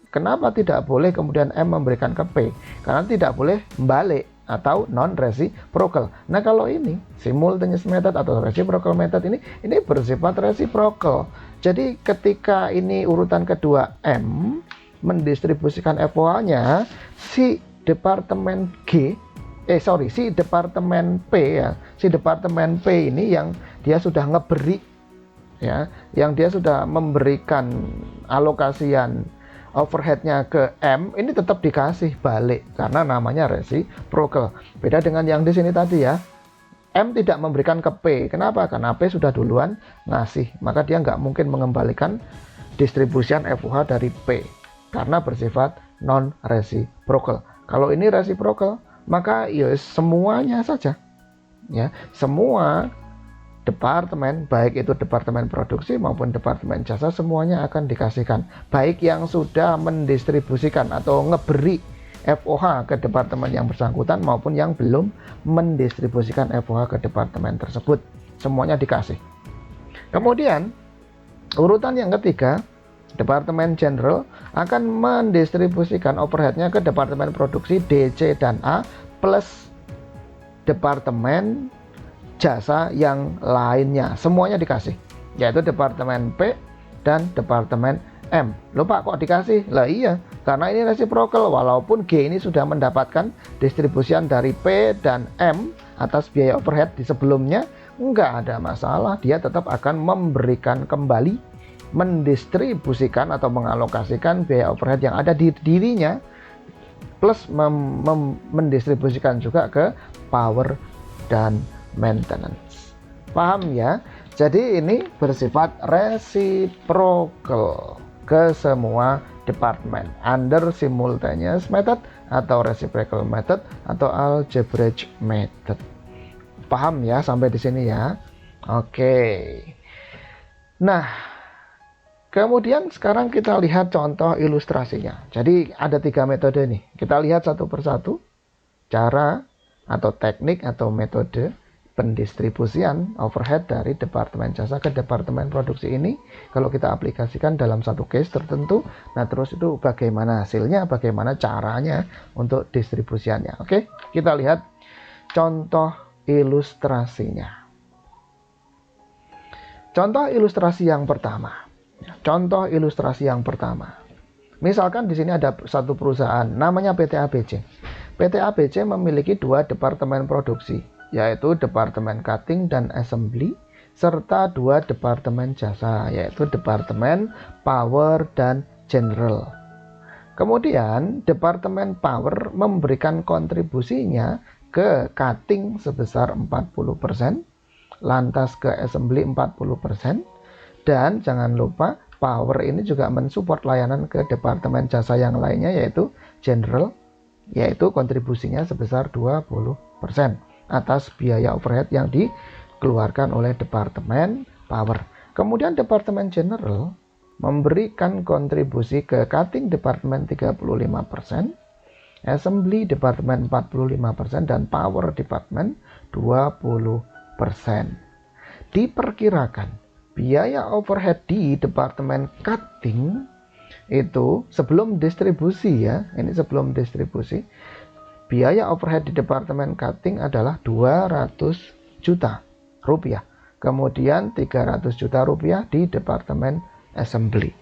Kenapa tidak boleh kemudian M memberikan ke P? Karena tidak boleh balik atau non-reciprocal. Nah, kalau ini simultaneous method atau reciprocal method ini bersifat reciprocal. Jadi ketika ini urutan kedua M mendistribusikan FOH-nya, si departemen si departemen P ya, si departemen P ini yang dia sudah ngeberi ya, yang dia sudah memberikan alokasian overheadnya ke M, ini tetap dikasih balik karena namanya reciprocal. Beda dengan yang di sini tadi ya, M tidak memberikan ke P. Kenapa? Karena P sudah duluan ngasih, maka dia nggak mungkin mengembalikan distribusian FOH dari P karena bersifat non reciprocal. Kalau ini reciprocal, maka ya semuanya saja ya, semua departemen, baik itu departemen produksi maupun departemen jasa, semuanya akan dikasihkan, baik yang sudah mendistribusikan atau ngeberi FOH ke departemen yang bersangkutan maupun yang belum mendistribusikan FOH ke departemen tersebut, semuanya dikasih. Kemudian urutan yang ketiga, departemen general akan mendistribusikan overheadnya ke departemen produksi D, C, dan A plus departemen jasa yang lainnya, semuanya dikasih, yaitu departemen P dan departemen M. Loh Pak, kok dikasih? Lah iya, karena ini reciprocal, walaupun G ini sudah mendapatkan distribusian dari P dan M atas biaya overhead di sebelumnya, nggak ada masalah, dia tetap akan memberikan kembali, mendistribusikan atau mengalokasikan biaya overhead yang ada di dirinya, plus mendistribusikan juga ke power dan maintenance. Paham ya? Jadi ini bersifat reciprocal ke semua departemen under simultaneous method atau reciprocal method atau algebraic method. Paham ya sampai di sini ya? Oke. Nah, Kemudian sekarang kita lihat contoh ilustrasinya. Jadi ada 3 metode nih. Kita lihat satu persatu cara atau teknik atau metode pendistribusian overhead dari Departemen Jasa ke Departemen Produksi ini. Kalau kita aplikasikan dalam satu case tertentu, nah terus itu bagaimana hasilnya, bagaimana caranya untuk distribusiannya. Oke, kita lihat contoh ilustrasinya. Contoh ilustrasi yang pertama. Contoh ilustrasi yang pertama. Misalkan di sini ada satu perusahaan namanya PT ABC. PT ABC memiliki 2 departemen produksi, yaitu Departemen Cutting dan Assembly, serta 2 departemen jasa, yaitu Departemen Power dan General. Kemudian Departemen Power memberikan kontribusinya ke cutting sebesar 40%, lantas ke assembly 40%, dan jangan lupa Power ini juga mensupport layanan ke departemen jasa yang lainnya yaitu General, yaitu kontribusinya sebesar 20% atas biaya overhead yang dikeluarkan oleh Departemen Power. Kemudian Departemen General memberikan kontribusi ke cutting departemen 35%, assembly departemen 45%, dan power departemen 20%. Diperkirakan biaya overhead di departemen cutting itu sebelum distribusi ya, ini sebelum distribusi, biaya overhead di departemen cutting adalah 200 juta rupiah. Kemudian 300 juta rupiah di departemen assembly.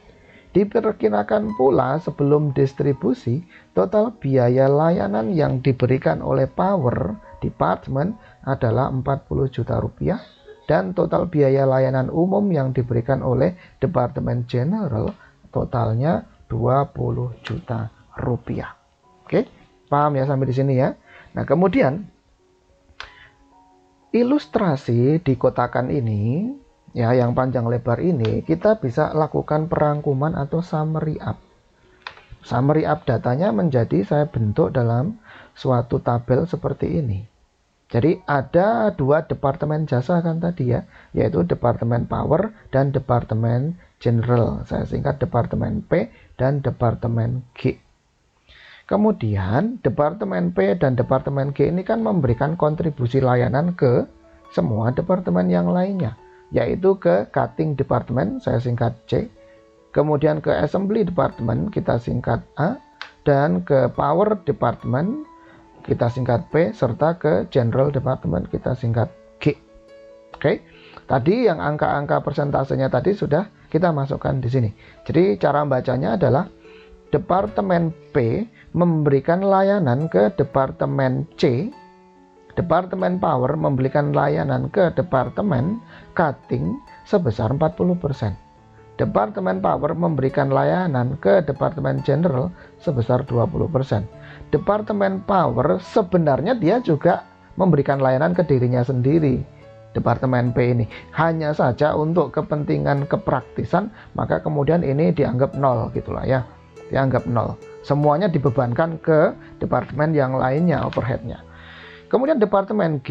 Diperkirakan pula sebelum distribusi, total biaya layanan yang diberikan oleh power department adalah 40 juta rupiah, dan total biaya layanan umum yang diberikan oleh Departemen General totalnya 20 juta rupiah. Oke, paham ya sampai di sini ya? Nah, kemudian ilustrasi di kotakan ini ya, yang panjang lebar ini kita bisa lakukan perangkuman atau summary up. Summary up datanya menjadi saya bentuk dalam suatu tabel seperti ini. Jadi ada 2 departemen jasa kan tadi ya, yaitu Departemen Power dan Departemen General. Saya singkat Departemen P dan Departemen G. Kemudian Departemen P dan Departemen G ini kan memberikan kontribusi layanan ke semua departemen yang lainnya, yaitu ke Cutting Department, saya singkat C. Kemudian ke Assembly Department, kita singkat A. Dan ke Power Department, kita singkat P, serta ke General Department kita singkat G. Oke, tadi yang angka-angka persentasenya tadi sudah kita masukkan di sini. Jadi cara bacanya adalah Departemen P memberikan layanan ke Departemen C, Departemen Power memberikan layanan ke Departemen Cutting sebesar 40%. Departemen Power memberikan layanan ke Departemen General sebesar 20%. Departemen Power sebenarnya dia juga memberikan layanan ke dirinya sendiri, Departemen P ini. Hanya saja untuk kepentingan kepraktisan, maka kemudian ini dianggap nol gitulah ya. Dianggap nol. Semuanya dibebankan ke departemen yang lainnya overheadnya. Kemudian Departemen G,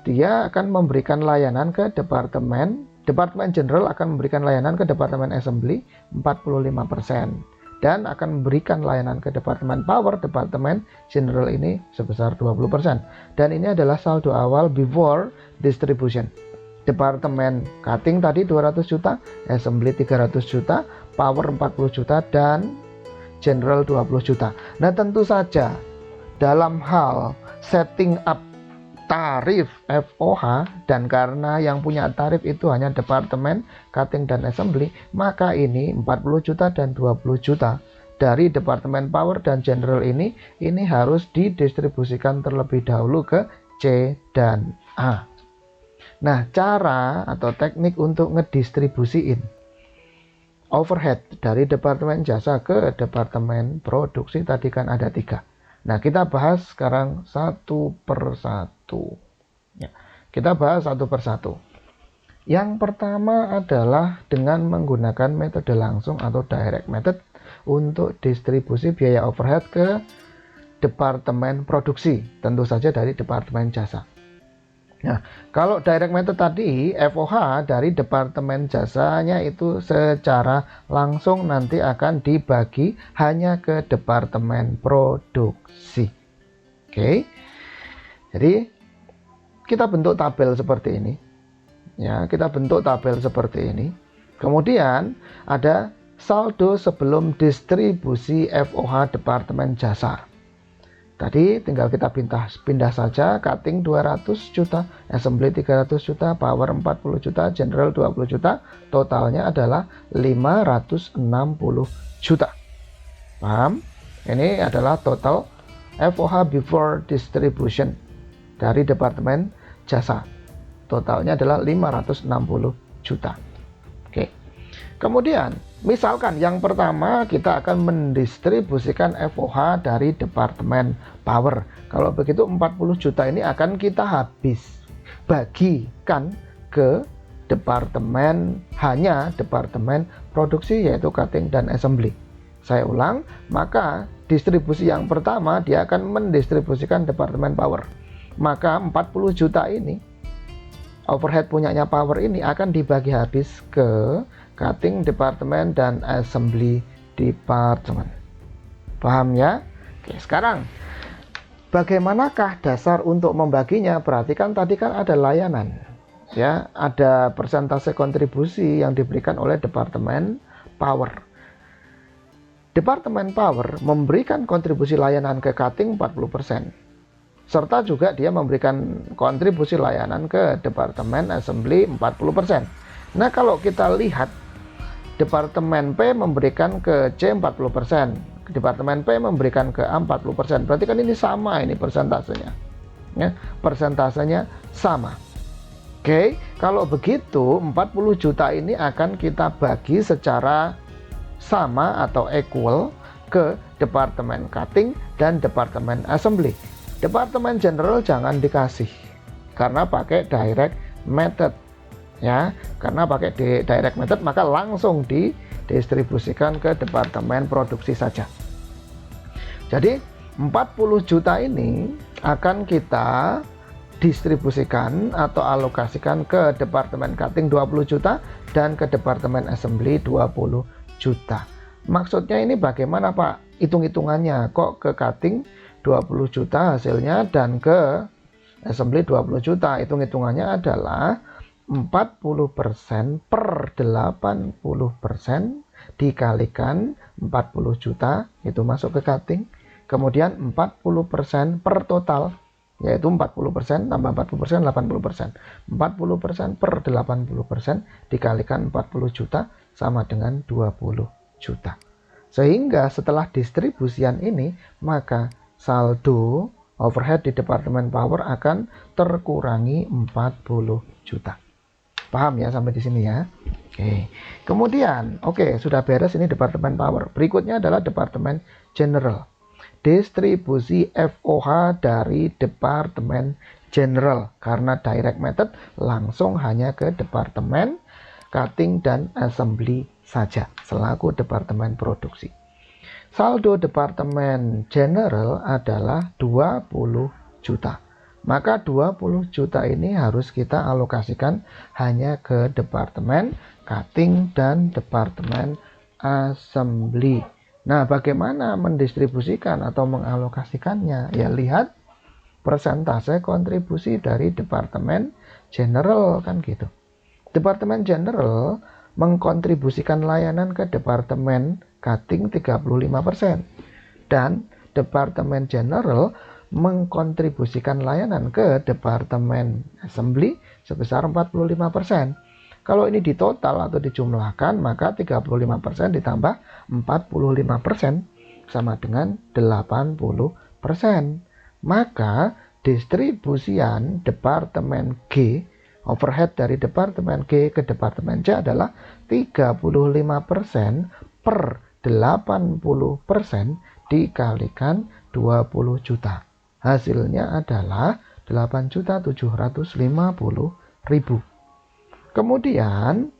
dia akan memberikan layanan ke Departemen General akan memberikan layanan ke Departemen Assembly 45%. Dan akan memberikan layanan ke Departemen Power, Departemen General ini sebesar 20%. Dan ini adalah saldo awal before distribution. Departemen Cutting tadi 200 juta, Assembly 300 juta, Power 40 juta, dan General 20 juta. Nah, tentu saja dalam hal setting up tarif FOH, dan karena yang punya tarif itu hanya Departemen Cutting dan Assembly, maka ini 40 juta dan 20 juta dari Departemen Power dan General ini harus didistribusikan terlebih dahulu ke C dan A. Nah, cara atau teknik untuk ngedistribusiin overhead dari Departemen Jasa ke Departemen Produksi tadi kan ada 3. Nah, kita bahas sekarang satu persatu. Ya, kita bahas satu persatu. Yang pertama adalah dengan menggunakan metode langsung atau direct method untuk distribusi biaya overhead ke Departemen Produksi. Tentu saja dari Departemen Jasa. Nah, kalau direct method tadi, FOH dari departemen jasanya itu secara langsung nanti akan dibagi hanya ke departemen produksi. Oke. Jadi kita bentuk tabel seperti ini. Ya, kita bentuk tabel seperti ini. Kemudian ada saldo sebelum distribusi FOH departemen jasa. Tadi tinggal kita pindah saja, cutting 200 juta, assembly 300 juta, power 40 juta, general 20 juta, totalnya adalah 560 juta. Paham? Ini adalah total FOH before distribution dari departemen jasa. Totalnya adalah 560 juta. Oke. Kemudian, misalkan yang pertama kita akan mendistribusikan FOH dari departemen power. Kalau begitu 40 juta ini akan kita bagikan ke hanya departemen produksi, yaitu cutting dan assembly. Saya ulang, maka distribusi yang pertama dia akan mendistribusikan departemen power. Maka 40 juta ini overhead punyanya power ini akan dibagi habis ke cutting departemen dan assembly departemen. Paham ya? Oke, sekarang bagaimanakah dasar untuk membaginya? Perhatikan tadi kan ada layanan. Ya, ada persentase kontribusi yang diberikan oleh departemen power. Departemen power memberikan kontribusi layanan ke cutting 40%. Serta juga dia memberikan kontribusi layanan ke departemen assembly 40%. Nah, kalau kita lihat departemen P memberikan ke C 40%, departemen P memberikan ke A 40%. Berarti kan ini sama, ini persentasenya. Ya, persentasenya sama. Oke, kalau begitu 40 juta ini akan kita bagi secara sama atau equal ke departemen cutting dan departemen assembly. Departemen general jangan dikasih karena pakai direct method, ya. Karena pakai direct method maka langsung didistribusikan ke departemen produksi saja. Jadi 40 juta ini akan kita distribusikan atau alokasikan ke departemen cutting 20 juta dan ke departemen assembly 20 juta. Maksudnya ini bagaimana, Pak? Hitung-hitungannya kok ke cutting 20 juta hasilnya dan ke assembly 20 juta. Hitung-hitungannya adalah 40% per 80% dikalikan 40 juta, itu masuk ke cutting. Kemudian 40% per total, yaitu 40% tambah 40% 80%. 40% per 80% dikalikan 40 juta sama dengan 20 juta. Sehingga setelah distribusian ini, maka saldo overhead di departemen power akan terkurangi 40 juta. Paham ya sampai di sini ya? Oke. Kemudian, sudah beres ini departemen power. Berikutnya adalah departemen general. Distribusi FOH dari departemen general karena direct method langsung hanya ke departemen cutting dan assembly saja selaku departemen produksi. Saldo departemen general adalah 20 juta. Maka 20 juta ini harus kita alokasikan hanya ke departemen cutting dan departemen assembly. Nah, bagaimana mendistribusikan atau mengalokasikannya? Ya, lihat persentase kontribusi dari departemen general kan gitu. Departemen general mengkontribusikan layanan ke departemen cutting 35% dan departemen general mengkontribusikan layanan ke departemen assembly sebesar 45%. Kalau ini ditotal atau dijumlahkan, maka 35% ditambah 45% sama dengan 80%. Maka distribusian departemen G, overhead dari departemen G ke departemen C adalah 35% per 80% dikalikan 20 juta. Hasilnya adalah 8.750.000. Kemudian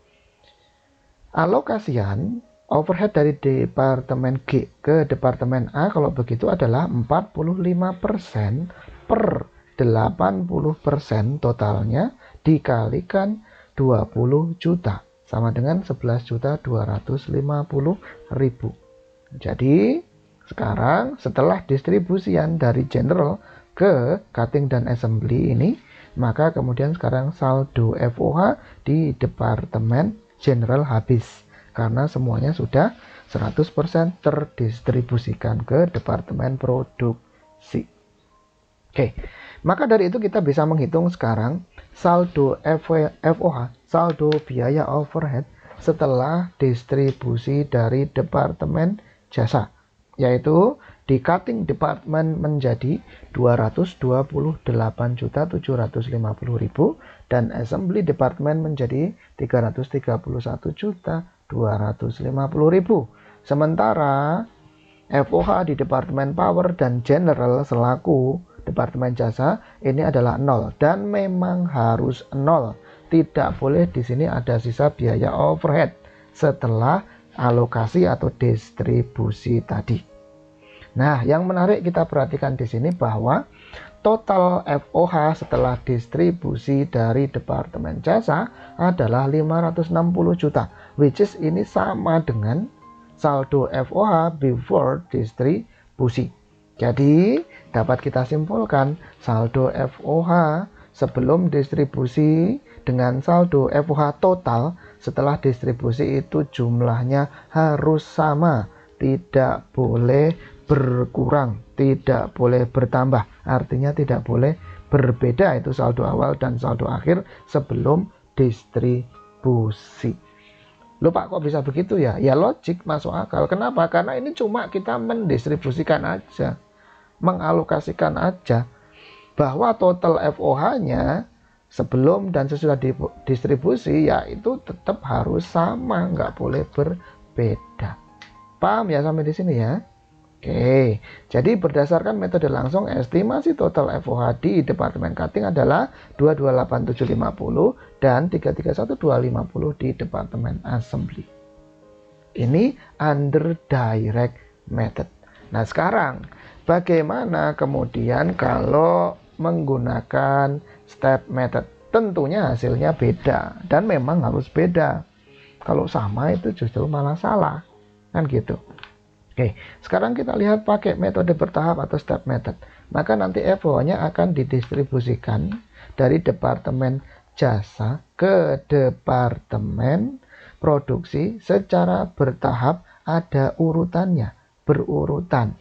alokasian overhead dari departemen G ke departemen A kalau begitu adalah 45% per 80% totalnya dikalikan 20 juta sama dengan 11.250.000. Jadi sekarang setelah distribusian dari general ke cutting dan assembly ini, maka kemudian sekarang saldo FOH di departemen general habis karena semuanya sudah 100% terdistribusikan ke departemen produksi. Oke, maka dari itu kita bisa menghitung sekarang saldo FOH, saldo biaya overhead setelah distribusi dari departemen jasa, yaitu di cutting department menjadi 228.750.000 dan assembly department menjadi 331.250.000. Sementara FOH di departemen power dan general selaku departemen jasa ini adalah 0 dan memang harus 0. Tidak boleh di sini ada sisa biaya overhead setelah alokasi atau distribusi tadi. Nah, yang menarik kita perhatikan di sini bahwa total FOH setelah distribusi dari departemen jasa adalah 560 juta, which is ini sama dengan saldo FOH before distribusi. Jadi, dapat kita simpulkan saldo FOH sebelum distribusi dengan saldo FOH total setelah distribusi itu jumlahnya harus sama, tidak boleh berkurang, tidak boleh bertambah. Artinya tidak boleh berbeda itu saldo awal dan saldo akhir sebelum distribusi. Loh Pak, kok bisa begitu ya? Ya logik, masuk akal. Kenapa? Karena ini cuma kita mendistribusikan aja, mengalokasikan aja, bahwa total FOH-nya sebelum dan sesudah distribusi ya itu tetap harus sama, nggak boleh berbeda. Paham ya sampai di sini ya? Oke, jadi berdasarkan metode langsung estimasi total FOH di departemen cutting adalah 228.750 dan 331.250 di departemen assembly. Ini under direct method. Nah sekarang bagaimana kemudian kalau menggunakan step method? Tentunya hasilnya beda dan memang harus beda. Kalau sama itu justru malah salah, kan gitu. Oke, sekarang kita lihat pakai metode bertahap atau step method. Maka nanti FOH-nya akan didistribusikan dari departemen jasa ke departemen produksi secara bertahap, ada urutannya, berurutan.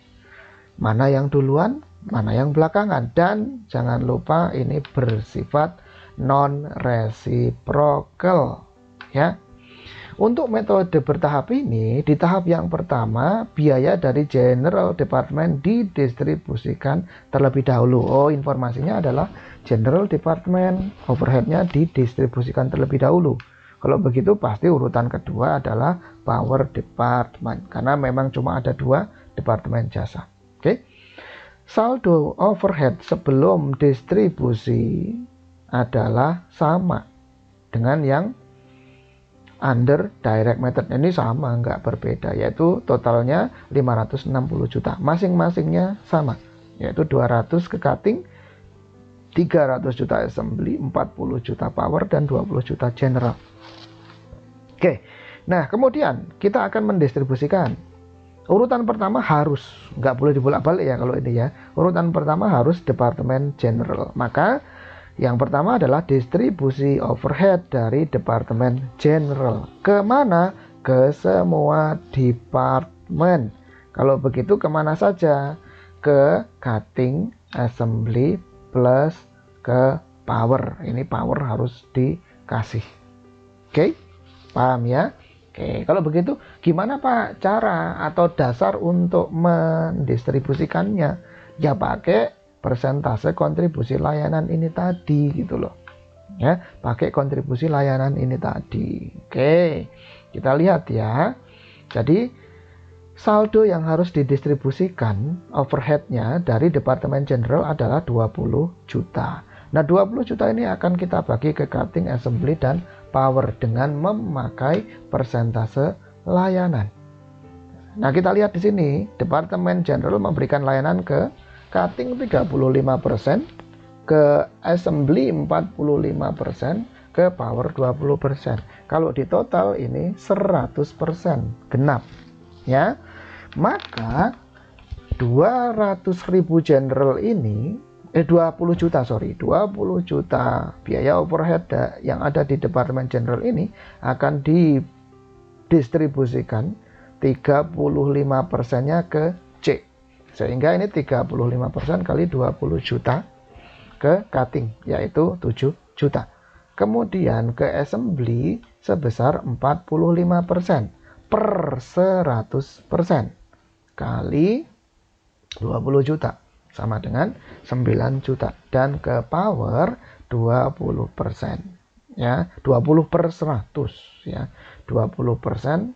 Mana yang duluan, mana yang belakangan. Dan jangan lupa ini bersifat non-reciprocal, ya. Untuk metode bertahap ini, di tahap yang pertama, biaya dari general department didistribusikan terlebih dahulu. Oh, informasinya adalah general department, overheadnya didistribusikan terlebih dahulu. Kalau begitu, pasti urutan kedua adalah power department, karena memang cuma ada 2 departemen jasa. Oke. Saldo overhead sebelum distribusi adalah sama dengan yang under direct method. Ini sama, nggak berbeda, yaitu totalnya 560 juta. Masing-masingnya sama, yaitu 200 ke cutting, 300 juta assembly, 40 juta power, dan 20 juta general. Oke, nah kemudian kita akan mendistribusikan. Urutan pertama harus, nggak boleh dibolak-balik ya kalau ini ya. Urutan pertama harus departemen general. Maka yang pertama adalah distribusi overhead dari departemen general. Kemana? Ke semua departemen. Kalau begitu kemana saja? Ke cutting, assembly, plus ke power. Ini power harus dikasih. Oke, paham ya? Oke, kalau begitu gimana Pak cara atau dasar untuk mendistribusikannya? Ya pakai persentase kontribusi layanan ini tadi gitu loh. Ya, pakai kontribusi layanan ini tadi. Oke, kita lihat ya. Jadi saldo yang harus didistribusikan overheadnya dari departemen general adalah 20 juta. Nah 20 juta ini akan kita bagi ke cutting, assembly, dan power dengan memakai persentase layanan. Nah kita lihat di sini departemen general memberikan layanan ke cutting 35%, ke assembly 45%, ke power 20%. Kalau di total ini 100% genap ya. Maka 200.000 general ini 20 juta biaya overhead yang ada di Departemen General ini akan didistribusikan 35%-nya ke C. Sehingga ini 35% kali 20 juta ke cutting, yaitu 7 juta. Kemudian ke assembly sebesar 45% per 100% kali 20 juta. Sama dengan 9 juta. Dan ke power 20%. Ya, 20 per 100. Ya, 20%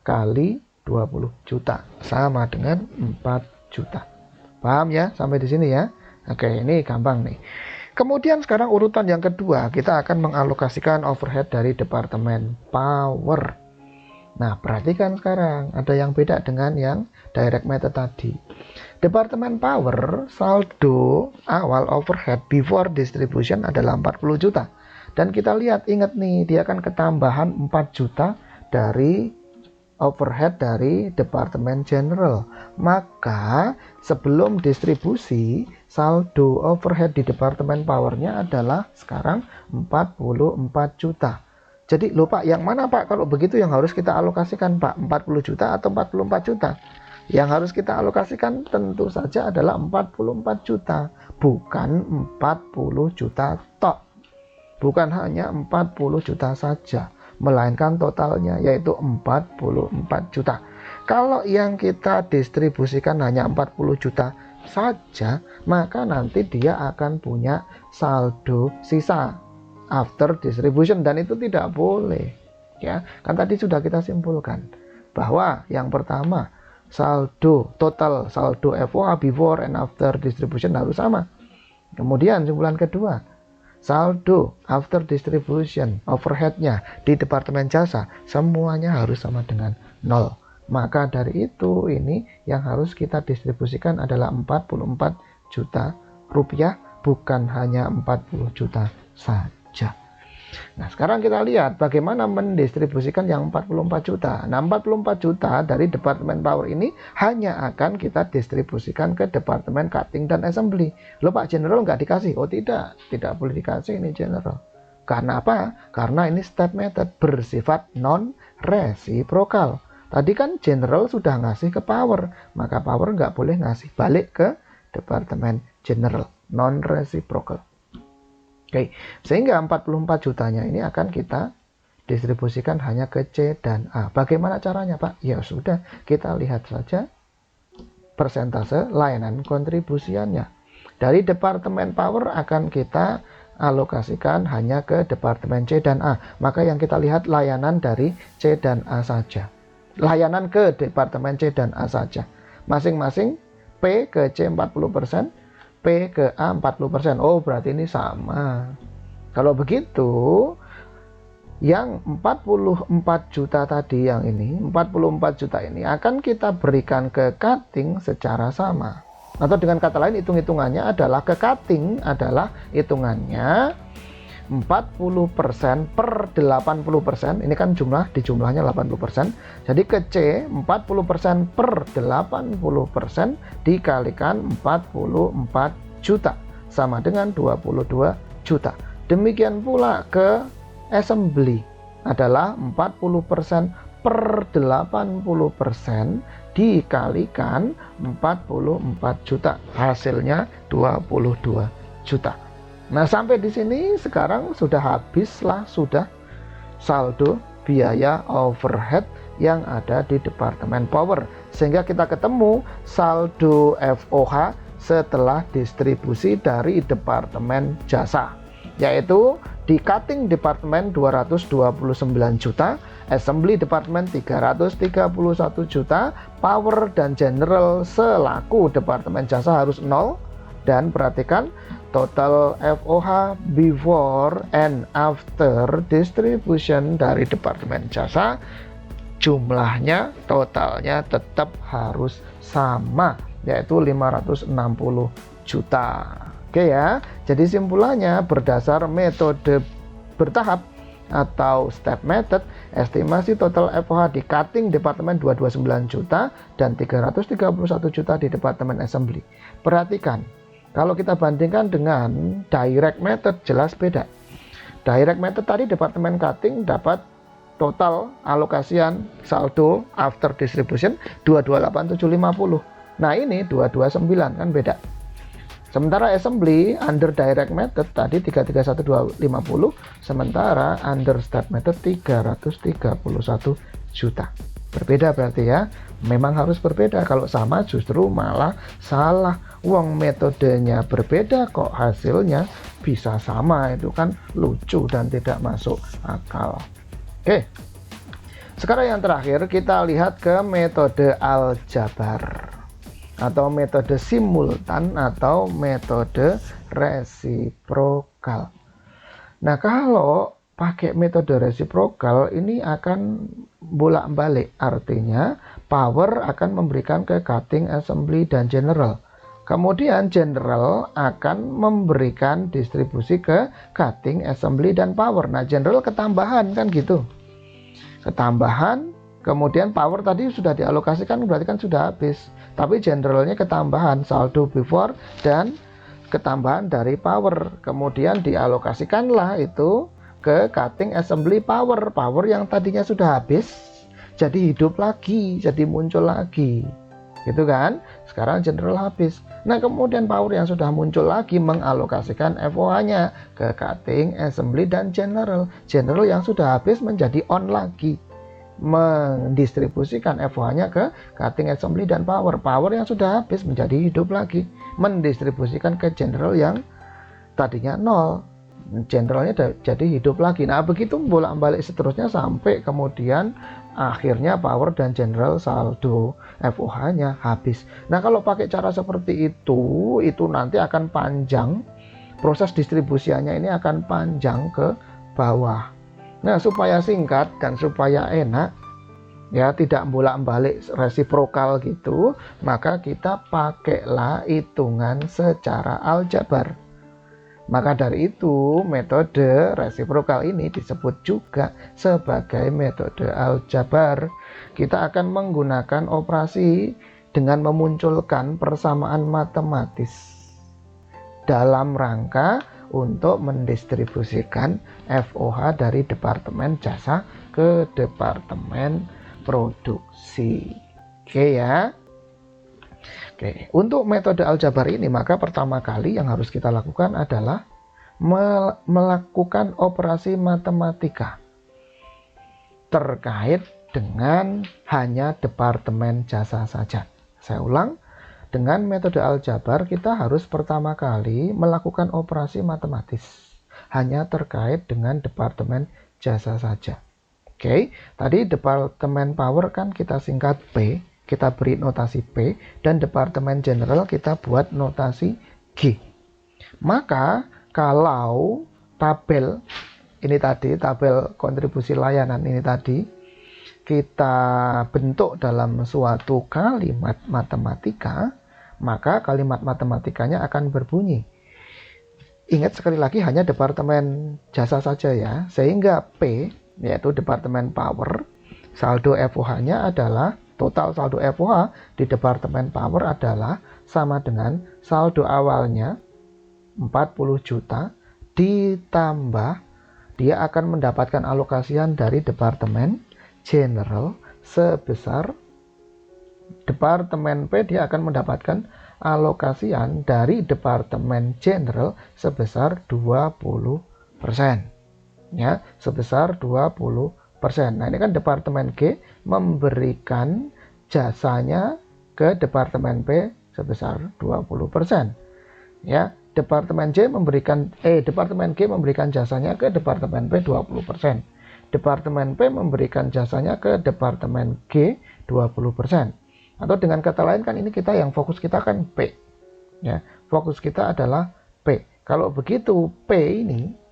kali 20 juta. Sama dengan 4 juta. Paham ya? Sampai di sini ya. Oke, ini gampang nih. Kemudian sekarang urutan yang kedua, kita akan mengalokasikan overhead dari Departemen Power. Nah, perhatikan sekarang, ada yang beda dengan yang direct method tadi. Departemen Power, saldo awal overhead before distribution adalah 40 juta. Dan kita lihat, ingat nih, dia akan ketambahan 4 juta dari overhead dari Departemen General. Maka, sebelum distribusi, saldo overhead di Departemen Power-nya adalah sekarang 44 juta. Jadi lupa yang mana Pak? Kalau begitu yang harus kita alokasikan Pak, 40 juta atau 44 juta? Yang harus kita alokasikan tentu saja adalah 44 juta, bukan 40 juta tok. Bukan hanya 40 juta saja, melainkan totalnya yaitu 44 juta. Kalau yang kita distribusikan hanya 40 juta saja, maka nanti dia akan punya saldo sisa after distribution, dan itu tidak boleh ya. Kan tadi sudah kita simpulkan bahwa yang pertama, total saldo FOH before and after distribution harus sama. Kemudian simpulan kedua, saldo after distribution overheadnya di Departemen Jasa semuanya harus sama dengan 0. Maka dari itu ini yang harus kita distribusikan adalah 44 juta rupiah, bukan hanya 40 juta saja. Nah, sekarang kita lihat bagaimana mendistribusikan yang 44 juta. Nah, 44 juta dari Departemen Power ini hanya akan kita distribusikan ke Departemen Cutting dan Assembly. Loh Pak, General nggak dikasih? Oh tidak boleh dikasih ini General. Karena apa? Karena ini step method bersifat non-resiprokal. Tadi kan General sudah ngasih ke Power, maka Power nggak boleh ngasih balik ke Departemen General. Non-resiprokal. Oke, sehingga 44 jutanya ini akan kita distribusikan hanya ke C dan A. Bagaimana caranya Pak? Ya sudah, kita lihat saja persentase layanan kontribusiannya. Dari Departemen Power akan kita alokasikan hanya ke Departemen C dan A. Maka yang kita lihat layanan dari C dan A saja. Layanan ke Departemen C dan A saja. Masing-masing P ke C 40%, P ke A 40%. Oh, berarti ini sama. Kalau begitu, yang 44 juta tadi, yang ini 44 juta ini akan kita berikan ke cutting secara sama. Atau dengan kata lain, hitung-hitungannya adalah ke cutting adalah hitungannya 40% per 80%. Ini kan jumlahnya 80%. Jadi ke C 40% per 80% dikalikan 44 juta sama dengan 22 juta. Demikian pula ke assembly adalah 40% per 80% dikalikan 44 juta. Hasilnya 22 juta. Nah, sampai di sini sekarang sudah habislah saldo biaya overhead yang ada di Departemen Power. Sehingga kita ketemu saldo FOH setelah distribusi dari Departemen Jasa. Yaitu di Cutting Departemen 229 juta, Assembly Departemen 331 juta, Power dan General selaku Departemen Jasa harus 0. Dan perhatikan total FOH before and after distribution dari Departemen Jasa, jumlahnya totalnya tetap harus sama, yaitu 560 juta. Oke ya, jadi simpulannya berdasar metode bertahap atau step method, estimasi total FOH di cutting departemen 229 juta dan 331 juta di departemen assembly. Perhatikan, kalau kita bandingkan dengan direct method jelas beda. Direct method tadi departemen cutting dapat total alokasian saldo after distribution 228750. Nah ini 229 kan beda. Sementara assembly under direct method tadi 331250, sementara under step method 331 juta. Berbeda berarti ya. Memang harus berbeda, kalau sama justru malah salah. Uang metodenya berbeda kok hasilnya bisa sama, itu kan lucu dan tidak masuk akal. Oke. Sekarang yang terakhir kita lihat ke metode aljabar atau metode simultan atau metode resiprokal. Nah, kalau pakai metode resiprokal ini akan bolak-balik, artinya power akan memberikan ke cutting, assembly, dan general. Kemudian general akan memberikan distribusi ke cutting, assembly, dan power. Nah, general ketambahan kan gitu. Ketambahan, kemudian power tadi sudah dialokasikan berarti kan sudah habis. Tapi generalnya ketambahan saldo before dan ketambahan dari power. Kemudian dialokasikanlah itu ke cutting, assembly, power. Power yang tadinya sudah habis jadi hidup lagi, jadi muncul lagi. Gitu kan? Sekarang general habis. Nah, kemudian power yang sudah muncul lagi mengalokasikan FOH-nya ke cutting, assembly, dan general. General yang sudah habis menjadi on lagi, mendistribusikan FOH-nya ke cutting, assembly, dan power. Power yang sudah habis menjadi hidup lagi, mendistribusikan ke general yang tadinya nol. Generalnya jadi hidup lagi. Nah, begitu bolak-balik seterusnya sampai kemudian akhirnya power dan general saldo FOH-nya habis. Nah, kalau pakai cara seperti itu nanti akan panjang, proses distribusiannya ini akan panjang ke bawah. Nah, supaya singkat dan supaya enak, ya tidak bolak-balik resiprokal gitu, maka kita pakailah hitungan secara aljabar. Maka dari itu metode resiprokal ini disebut juga sebagai metode aljabar. Kita akan menggunakan operasi dengan memunculkan persamaan matematis dalam rangka untuk mendistribusikan FOH dari departemen jasa ke departemen produksi. Oke ya. Oke, untuk metode aljabar ini maka pertama kali yang harus kita lakukan adalah melakukan operasi matematika terkait dengan hanya departemen jasa saja. Saya ulang, dengan metode aljabar kita harus pertama kali melakukan operasi matematis hanya terkait dengan departemen jasa saja. Oke, tadi departemen power kan kita singkat P, kita beri notasi P, dan departemen general kita buat notasi G. Maka kalau tabel ini tadi, tabel kontribusi layanan ini tadi kita bentuk dalam suatu kalimat matematika, maka kalimat matematikanya akan berbunyi. Ingat sekali lagi hanya departemen jasa saja ya, sehingga P yaitu departemen power, saldo FOH-nya adalah total saldo FOH di departemen power adalah sama dengan saldo awalnya 40 juta ditambah dia akan mendapatkan alokasian dari departemen general sebesar, departemen P dia akan mendapatkan alokasian dari departemen general sebesar 20%. Ya, sebesar 20%. Nah, ini kan departemen G memberikan jasanya ke departemen P sebesar 20%. Ya, departemen G memberikan departemen G memberikan jasanya ke departemen P 20%. Departemen P memberikan jasanya ke departemen G 20%. Atau dengan kata lain kan ini kita yang fokus kita kan P. Ya, fokus kita adalah P. Kalau begitu P ini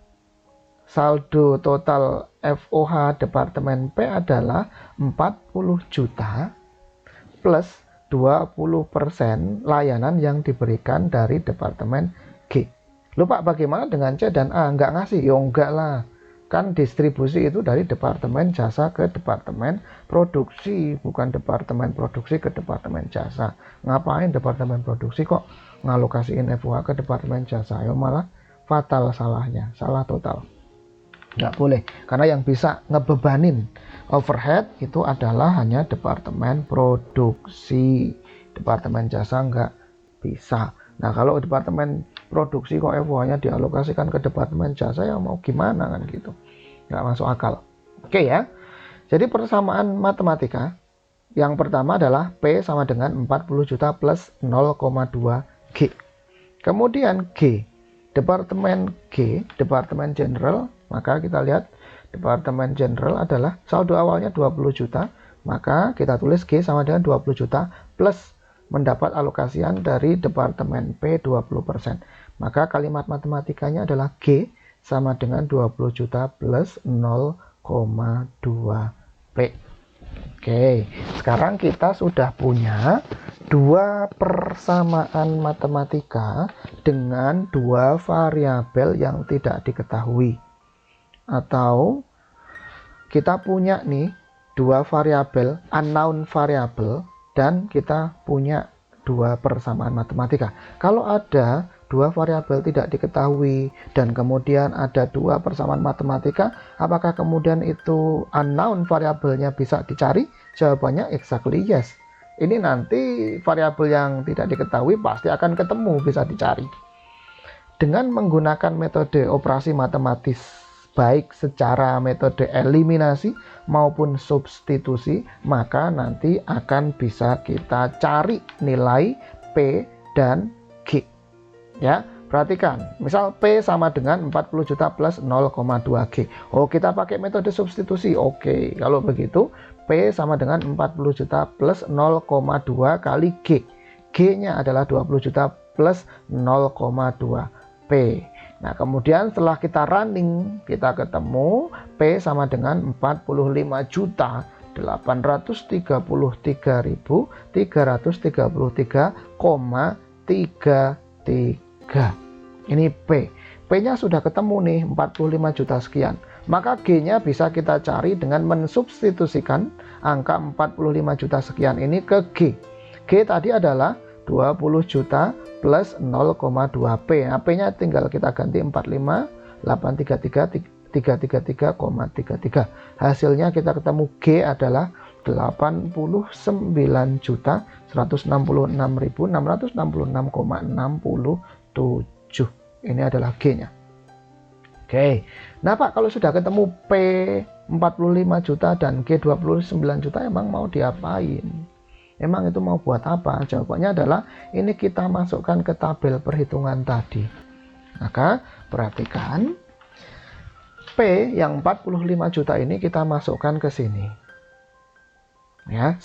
saldo total FOH departemen P adalah 40 juta plus 20% layanan yang diberikan dari departemen G. Loh Pak, bagaimana dengan C dan A? Nggak ngasih? Ya enggak lah. Kan distribusi itu dari departemen jasa ke departemen produksi, bukan departemen produksi ke departemen jasa. Ngapain departemen produksi kok ngalokasiin FOH ke departemen jasa? Ya malah fatal salahnya, salah total. Nggak boleh, karena yang bisa ngebebanin overhead itu adalah hanya departemen produksi. Departemen jasa nggak bisa. Nah, kalau departemen produksi kok FOH-nya dialokasikan ke departemen jasa, ya mau gimana kan gitu. Nggak masuk akal. Oke ya. Jadi persamaan matematika yang pertama adalah P sama dengan 40 juta plus 0,2 G. Kemudian G, departemen general, maka kita lihat departemen general adalah saldo awalnya 20 juta, maka kita tulis G sama dengan 20 juta plus mendapat alokasian dari departemen P 20%. Maka kalimat matematikanya adalah G sama dengan 20 juta plus 0,2 P. Oke, sekarang kita sudah punya dua persamaan matematika dengan dua variabel yang tidak diketahui. Atau kita punya nih dua variabel, unknown variabel, dan kita punya dua persamaan matematika. Kalau ada dua variabel tidak diketahui dan kemudian ada dua persamaan matematika, apakah kemudian itu unknown variabelnya bisa dicari? Jawabannya exactly yes. Ini nanti variabel yang tidak diketahui pasti akan ketemu, bisa dicari. Dengan menggunakan metode operasi matematis, baik secara metode eliminasi maupun substitusi, maka nanti akan bisa kita cari nilai P dan G. Ya, perhatikan, misal P sama dengan 40 juta plus 0,2 G. Oh, kita pakai metode substitusi. Oke, kalau begitu P sama dengan 40 juta plus 0,2 kali G. G-nya adalah 20 juta plus 0,2 P. Nah, kemudian setelah kita running, kita ketemu P sama dengan 45 juta 833.333,33. Ini P. P-nya sudah ketemu nih 45 juta sekian. Maka G-nya bisa kita cari dengan mensubstitusikan angka 45 juta sekian ini ke G. G tadi adalah 20 juta plus 0,2 P. Nah, P-nya tinggal kita ganti 45.833.333,33. Hasilnya kita ketemu G adalah 89.666,67. Ini adalah G-nya. Oke. Nah, Pak, kalau sudah ketemu P 45 juta dan G 29 juta, emang mau diapain? Emang itu mau buat apa? Jawabannya adalah ini kita masukkan ke tabel perhitungan tadi. Maka perhatikan P yang 45 juta ini kita masukkan ke sini. Ya,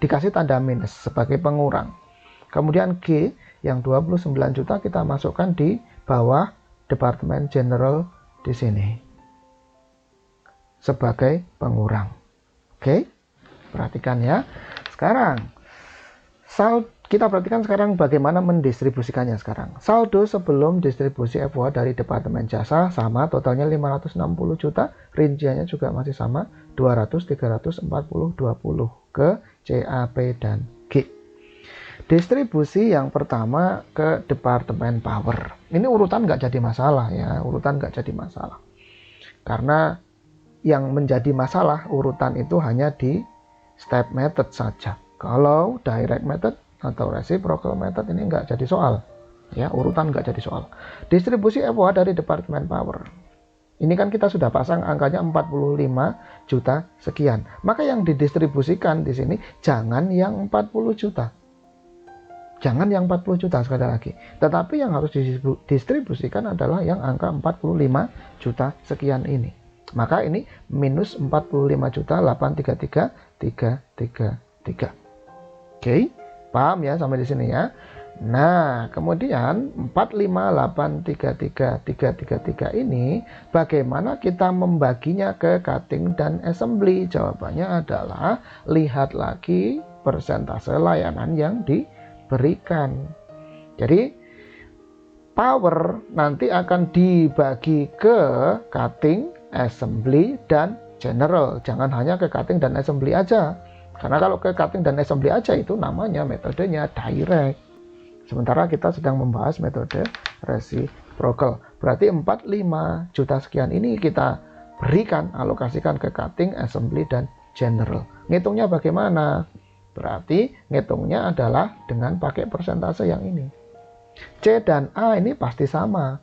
dikasih tanda minus sebagai pengurang. Kemudian G yang 29 juta kita masukkan di bawah departemen general di sini sebagai pengurang. Oke, perhatikan ya. Sekarang kita perhatikan sekarang bagaimana mendistribusikannya sekarang. Saldo sebelum distribusi FOH dari departemen jasa sama, totalnya 560 juta, rinciannya juga masih sama, 200, 340, 20 ke CAP dan G. Distribusi yang pertama ke departemen power. Ini urutan nggak jadi masalah ya, urutan nggak jadi masalah. Karena yang menjadi masalah urutan itu hanya di step method saja. Kalau direct method atau reciprocal method ini nggak jadi soal. Ya, urutan nggak jadi soal. Distribusi FOH dari departemen power. Ini kan kita sudah pasang angkanya 45 juta sekian. Maka yang didistribusikan di sini jangan yang 40 juta. Jangan yang 40 juta sekali lagi. Tetapi yang harus didistribusikan adalah yang angka 45 juta sekian ini. Maka ini minus 45 juta 833.333. Oke, paham ya sampai di sini ya. Nah, kemudian 45833.333 ini bagaimana kita membaginya ke cutting dan assembly? Jawabannya adalah lihat lagi persentase layanan yang diberikan. Jadi power nanti akan dibagi ke cutting, assembly, dan general. Jangan hanya ke cutting dan assembly aja. Karena kalau ke cutting dan assembly aja itu namanya metodenya direct. Sementara kita sedang membahas metode reciprocal. Berarti 45 juta sekian ini kita berikan, alokasikan ke cutting, assembly, dan general. Ngitungnya bagaimana? Berarti ngitungnya adalah dengan pakai persentase yang ini. C dan A ini pasti sama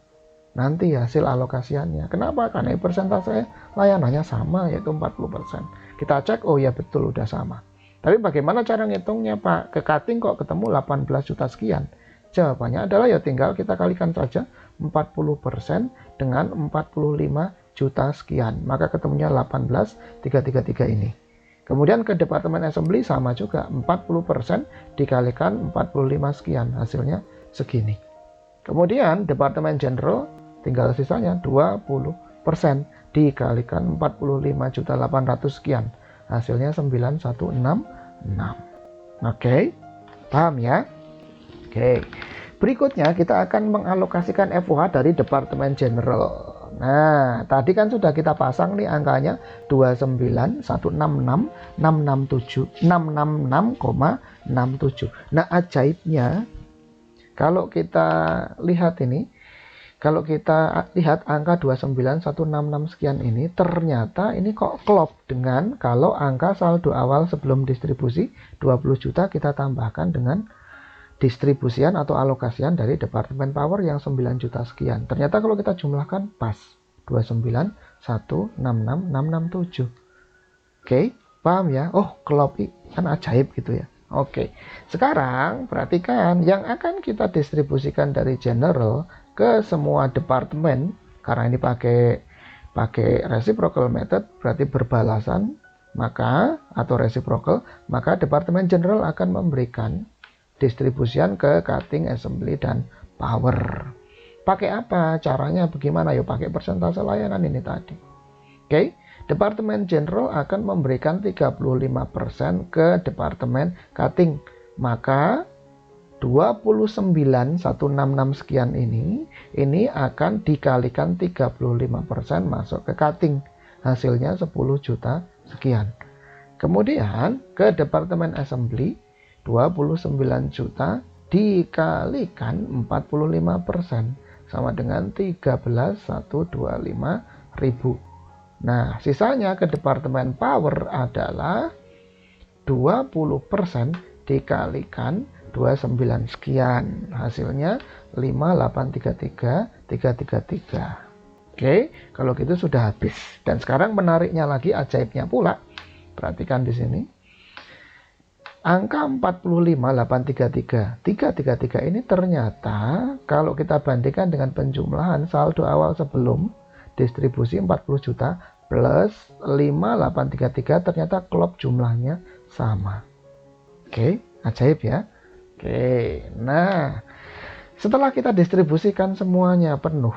nanti hasil alokasiannya. Kenapa? Karena persentase layanannya sama, yaitu 40%. Kita cek, oh ya betul udah sama. Tapi bagaimana cara ngitungnya Pak? Ke cutting kok ketemu 18 juta sekian? Jawabannya adalah ya tinggal kita kalikan saja 40% dengan 45 juta sekian. Maka ketemunya 18.333 ini. Kemudian ke departemen assembly sama juga, 40% dikalikan 45 sekian, hasilnya segini. Kemudian departemen general tinggal sisanya 20% dikalikan 45.800 sekian, hasilnya 9166. Oke, paham ya? Oke, berikutnya kita akan mengalokasikan FOH dari departemen general. Nah, tadi kan sudah kita pasang nih angkanya 66166 666,67. Nah, ajaibnya kalau kita lihat ini, kalau kita lihat angka 29166 sekian ini, ternyata ini kok klop dengan kalau angka saldo awal sebelum distribusi 20 juta kita tambahkan dengan distribusian atau alokasian dari departemen power yang 9 juta sekian. Ternyata kalau kita jumlahkan pas 29166,667. Oke, paham ya? Oh, klop kan ajaib gitu ya. Oke. Sekarang perhatikan yang akan kita distribusikan dari general ke semua departemen, karena ini pakai reciprocal method berarti berbalasan, maka atau reciprocal, maka departemen general akan memberikan distribusian ke cutting, assembly, dan power. Pakai apa? Caranya bagaimana? Yuk pakai persentase layanan ini tadi. Oke, departemen general akan memberikan 35% ke departemen cutting. Maka 29.166 sekian ini akan dikalikan 35% masuk ke cutting. Hasilnya 10 juta sekian. Kemudian ke departemen assembly 29 juta dikalikan 45% sama dengan 13.125.000. Nah, sisanya ke departemen power adalah 20% dikalikan 29 sekian. Hasilnya 5833.333. Oke, kalau gitu sudah habis. Dan sekarang menariknya lagi, ajaibnya pula. Perhatikan di sini. Angka 45.833 ini ternyata kalau kita bandingkan dengan penjumlahan saldo awal sebelum distribusi 40 juta plus 5.833 ternyata klop jumlahnya sama. Oke, ajaib ya. Oke, nah setelah kita distribusikan semuanya penuh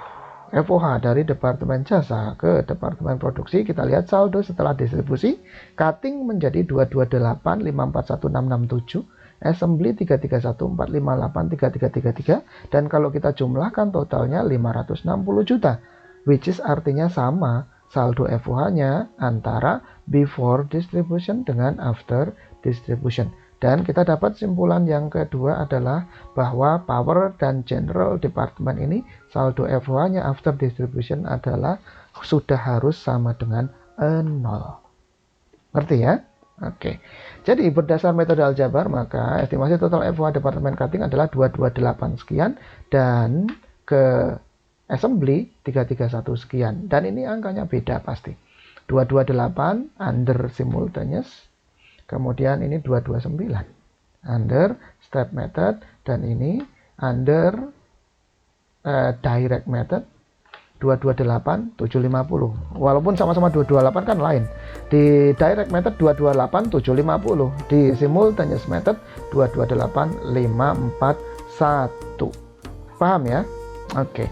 FOH dari departemen jasa ke departemen produksi, kita lihat saldo setelah distribusi. Cutting menjadi 228.541.667, assembly 331.458.3333, dan kalau kita jumlahkan totalnya 560 juta, which is artinya sama saldo FOH-nya antara before distribution dengan after distribution. Dan kita dapat simpulan yang kedua adalah bahwa power dan general department ini saldo FOH-nya after distribution adalah sudah harus sama dengan 0. Ngerti ya? Oke. Jadi berdasar metode aljabar maka estimasi total FOH departemen cutting adalah 228 sekian dan ke assembly 331 sekian. Dan ini angkanya beda pasti. 228 under simultaneous. Kemudian ini 229 under step method, dan ini under direct method 228 750. Walaupun sama-sama 228 kan lain. Di direct method 228 750, di simultaneous method 228 541. Paham ya? Oke.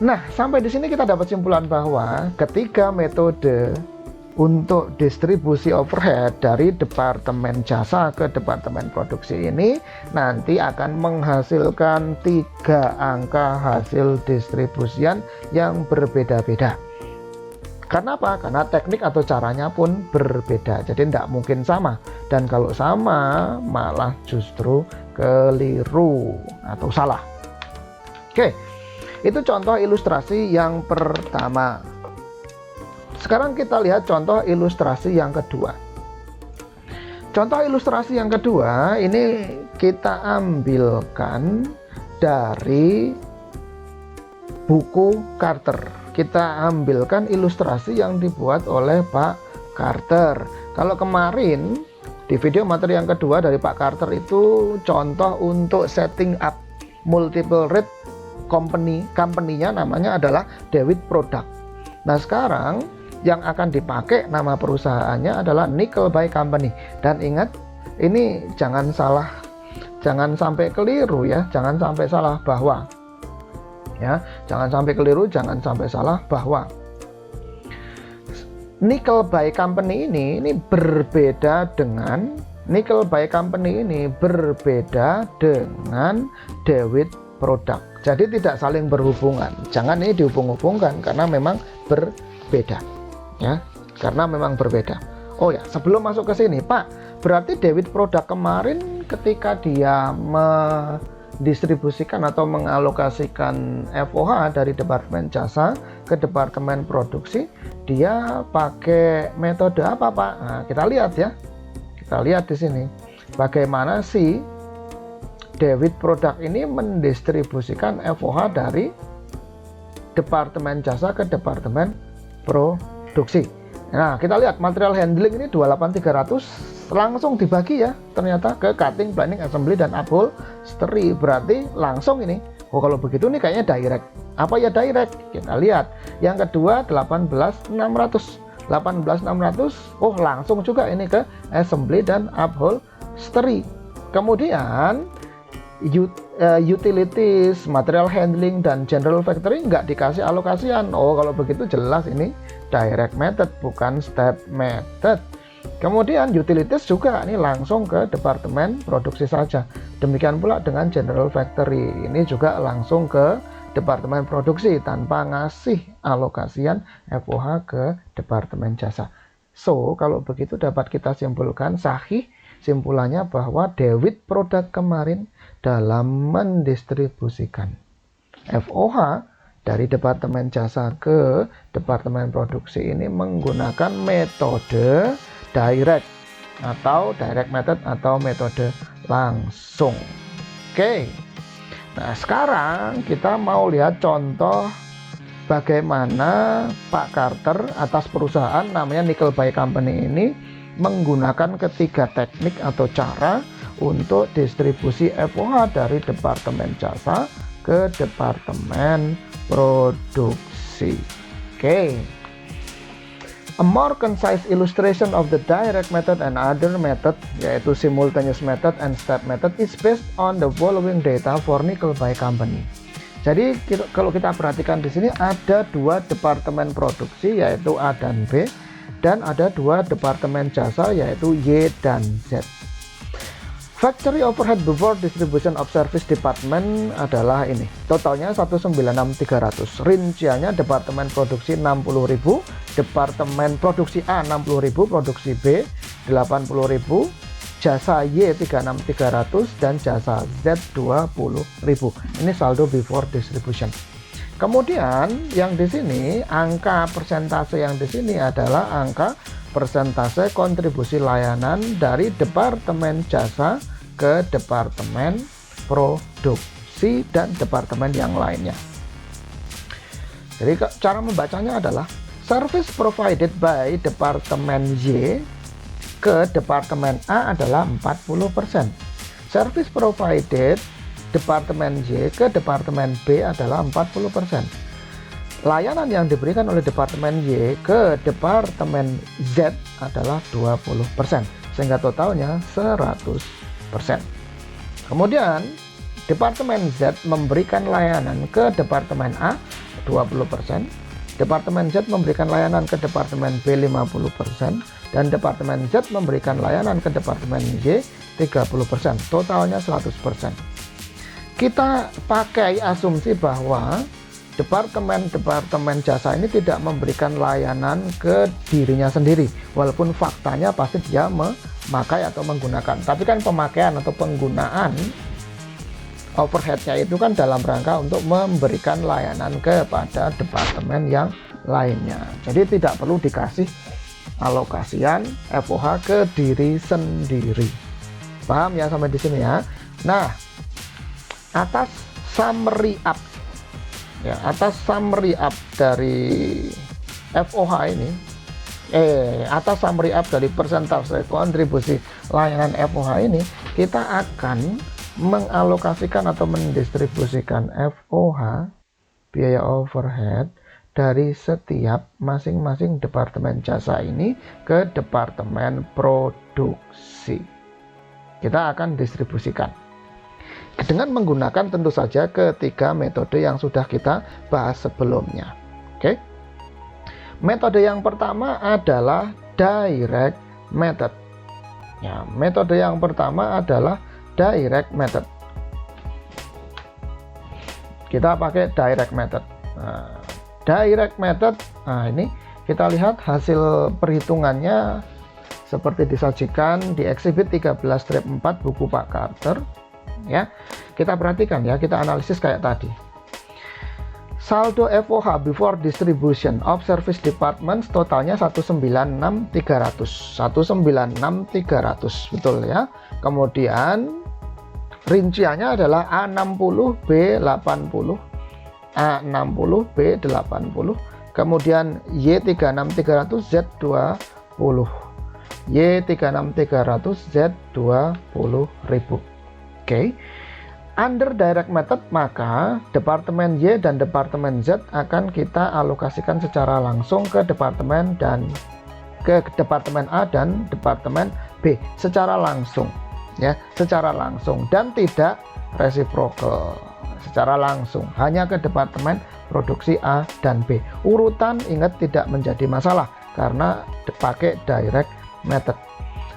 Nah, sampai di sini kita dapat simpulan bahwa ketiga metode untuk distribusi overhead dari departemen jasa ke departemen produksi ini nanti akan menghasilkan 3 angka hasil distribusian yang berbeda-beda. Karena apa? Karena teknik atau caranya pun berbeda, jadi tidak mungkin sama, dan kalau sama malah justru keliru atau salah. Oke, itu contoh ilustrasi yang pertama. Sekarang kita lihat contoh ilustrasi yang kedua. Contoh ilustrasi yang kedua ini kita ambilkan dari buku Carter. Kita ambilkan ilustrasi yang dibuat oleh Pak Carter. Kalau kemarin di video materi yang kedua dari Pak Carter itu contoh untuk setting up multiple rate company-nya namanya adalah David Product. Nah, sekarang yang akan dipakai nama perusahaannya adalah Nickel-By Company. Dan ingat, ini jangan sampai keliru ya, jangan sampai salah bahwa jangan sampai keliru, jangan sampai salah bahwa Nickel-By Company ini berbeda dengan David Product. Jadi tidak saling berhubungan. Jangan ini dihubung-hubungkan karena memang berbeda. Ya, karena memang berbeda. Oh ya, sebelum masuk ke sini, Pak, berarti David Product kemarin ketika dia mendistribusikan atau mengalokasikan FOH dari departemen jasa ke departemen produksi, dia pakai metode apa, Pak? Nah, kita lihat ya. Kita lihat di sini bagaimana si David Product ini mendistribusikan FOH dari departemen jasa ke departemen produksi. Nah, kita lihat material handling ini 28300 langsung dibagi ya, ternyata ke cutting, planning, assembly, dan upholstery. Berarti langsung ini. Oh, kalau begitu nih kayaknya direct. Apa ya direct? Kita lihat. Yang kedua 18600. 18600, oh langsung juga ini ke assembly dan upholstery. Kemudian utilities, material handling, dan general factory nggak dikasih alokasian. Oh, kalau begitu jelas ini direct method, bukan step method. Kemudian utilities juga ini langsung ke departemen produksi saja. Demikian pula dengan general factory, ini juga langsung ke departemen produksi tanpa ngasih alokasian FOH ke departemen jasa. So, kalau begitu dapat kita simpulkan sahih simpulannya bahwa David Product kemarin dalam mendistribusikan FOH dari departemen jasa ke departemen produksi ini menggunakan metode direct atau direct method atau metode langsung. Oke. Nah, sekarang kita mau lihat contoh bagaimana Pak Carter atas perusahaan namanya Nickel-By Company ini menggunakan ketiga teknik atau cara untuk distribusi FOH dari departemen jasa ke departemen produksi. Oke. A more concise illustration of the direct method and other method, yaitu simultaneous method and step method, is based on the following data for Nickel-By Company. Jadi kalau kita perhatikan di sini ada 2 departemen produksi yaitu A dan B, dan ada 2 departemen jasa yaitu Y dan Z. Factory overhead before distribution of service department adalah ini. Totalnya 196.300. Rinciannya departemen produksi 60.000, departemen produksi A 60.000, produksi B 80.000, jasa Y 36.300 dan jasa Z 20.000. Ini saldo before distribution. Kemudian yang di sini angka persentase yang di sini adalah angka persentase kontribusi layanan dari departemen jasa ke departemen produksi dan departemen yang lainnya. Jadi cara membacanya adalah service provided by departemen Y ke departemen A adalah 40%. Service provided departemen Y ke departemen B adalah 40%. Layanan yang diberikan oleh departemen Y ke departemen Z adalah 20%, sehingga totalnya 100%. Kemudian departemen Z memberikan layanan ke departemen A 20%, Departemen Z memberikan layanan ke Departemen B 50%, dan Departemen Z memberikan layanan ke Departemen Y 30%, totalnya 100%. Kita pakai asumsi bahwa Departemen jasa ini tidak memberikan layanan ke dirinya sendiri, walaupun faktanya pasti dia memakai atau menggunakan. Tapi kan pemakaian atau penggunaan overheadnya itu kan dalam rangka untuk memberikan layanan kepada departemen yang lainnya. Jadi tidak perlu dikasih alokasian FOH ke diri sendiri. Paham ya sampai di sini ya? Nah, atas summary up dari FOH ini, atas summary up dari persentase kontribusi layanan FOH ini, kita akan mengalokasikan atau mendistribusikan FOH, biaya overhead, dari setiap masing-masing departemen jasa ini ke departemen produksi. Kita akan distribusikan dengan menggunakan tentu saja ketiga metode yang sudah kita bahas sebelumnya. Oke. Metode yang pertama adalah direct method. Ya, metode yang pertama adalah direct method. Kita pakai direct method. Nah, direct method, ini kita lihat hasil perhitungannya seperti disajikan di exhibit 13-4 buku Pak Carter. Ya, kita perhatikan ya, kita analisis kayak tadi. Saldo FOH before distribution of service departments totalnya 196.300. 196.300, betul ya. Kemudian rinciannya adalah A60, B80, A60, B80. Kemudian Y36300, Z20. Y36300, Z20.000. Oke. Under direct method, maka Departemen Y dan Departemen Z akan kita alokasikan secara langsung ke Departemen A dan Departemen B secara langsung, ya, secara langsung dan tidak reciprocal, secara langsung hanya ke Departemen Produksi A dan B. Urutan ingat tidak menjadi masalah karena dipakai direct method.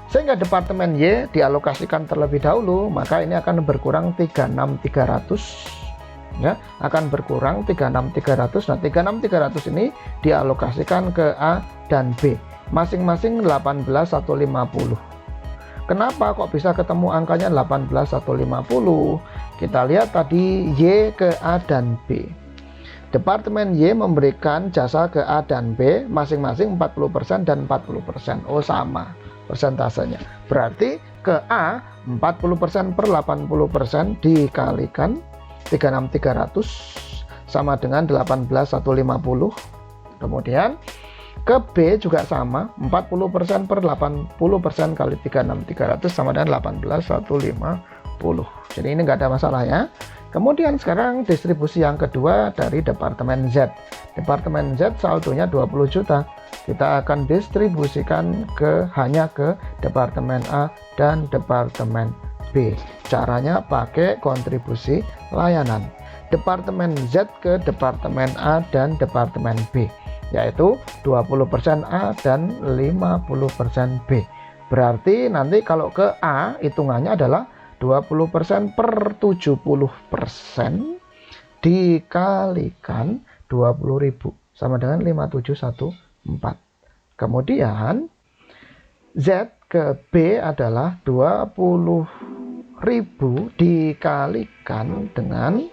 Sehingga Departemen Y dialokasikan terlebih dahulu, maka ini akan berkurang 36.300, ya, akan berkurang 36.300. Nah, 36.300 ini dialokasikan ke A dan B, masing-masing 18.150. Kenapa kok bisa ketemu angkanya 18.150? Kita lihat tadi Y ke A dan B. Departemen Y memberikan jasa ke A dan B masing-masing 40% dan 40%. Oh, sama persentasenya. Berarti ke A 40% per 80% dikalikan 36.300 sama dengan 18.150. Kemudian ke B juga sama, 40% per 80% kali 36.300 sama dengan 18.150. Jadi ini nggak ada masalah ya. Kemudian sekarang distribusi yang kedua dari Departemen Z. Departemen Z saldonya 20 juta. Kita akan distribusikan hanya ke Departemen A dan Departemen B. Caranya pakai kontribusi layanan. Departemen Z ke Departemen A dan Departemen B, yaitu 20% A dan 50% B. Berarti nanti kalau ke A hitungannya adalah 20% per 70% dikalikan 20.000 sama dengan 5714. Kemudian Z ke B adalah 20.000 dikalikan dengan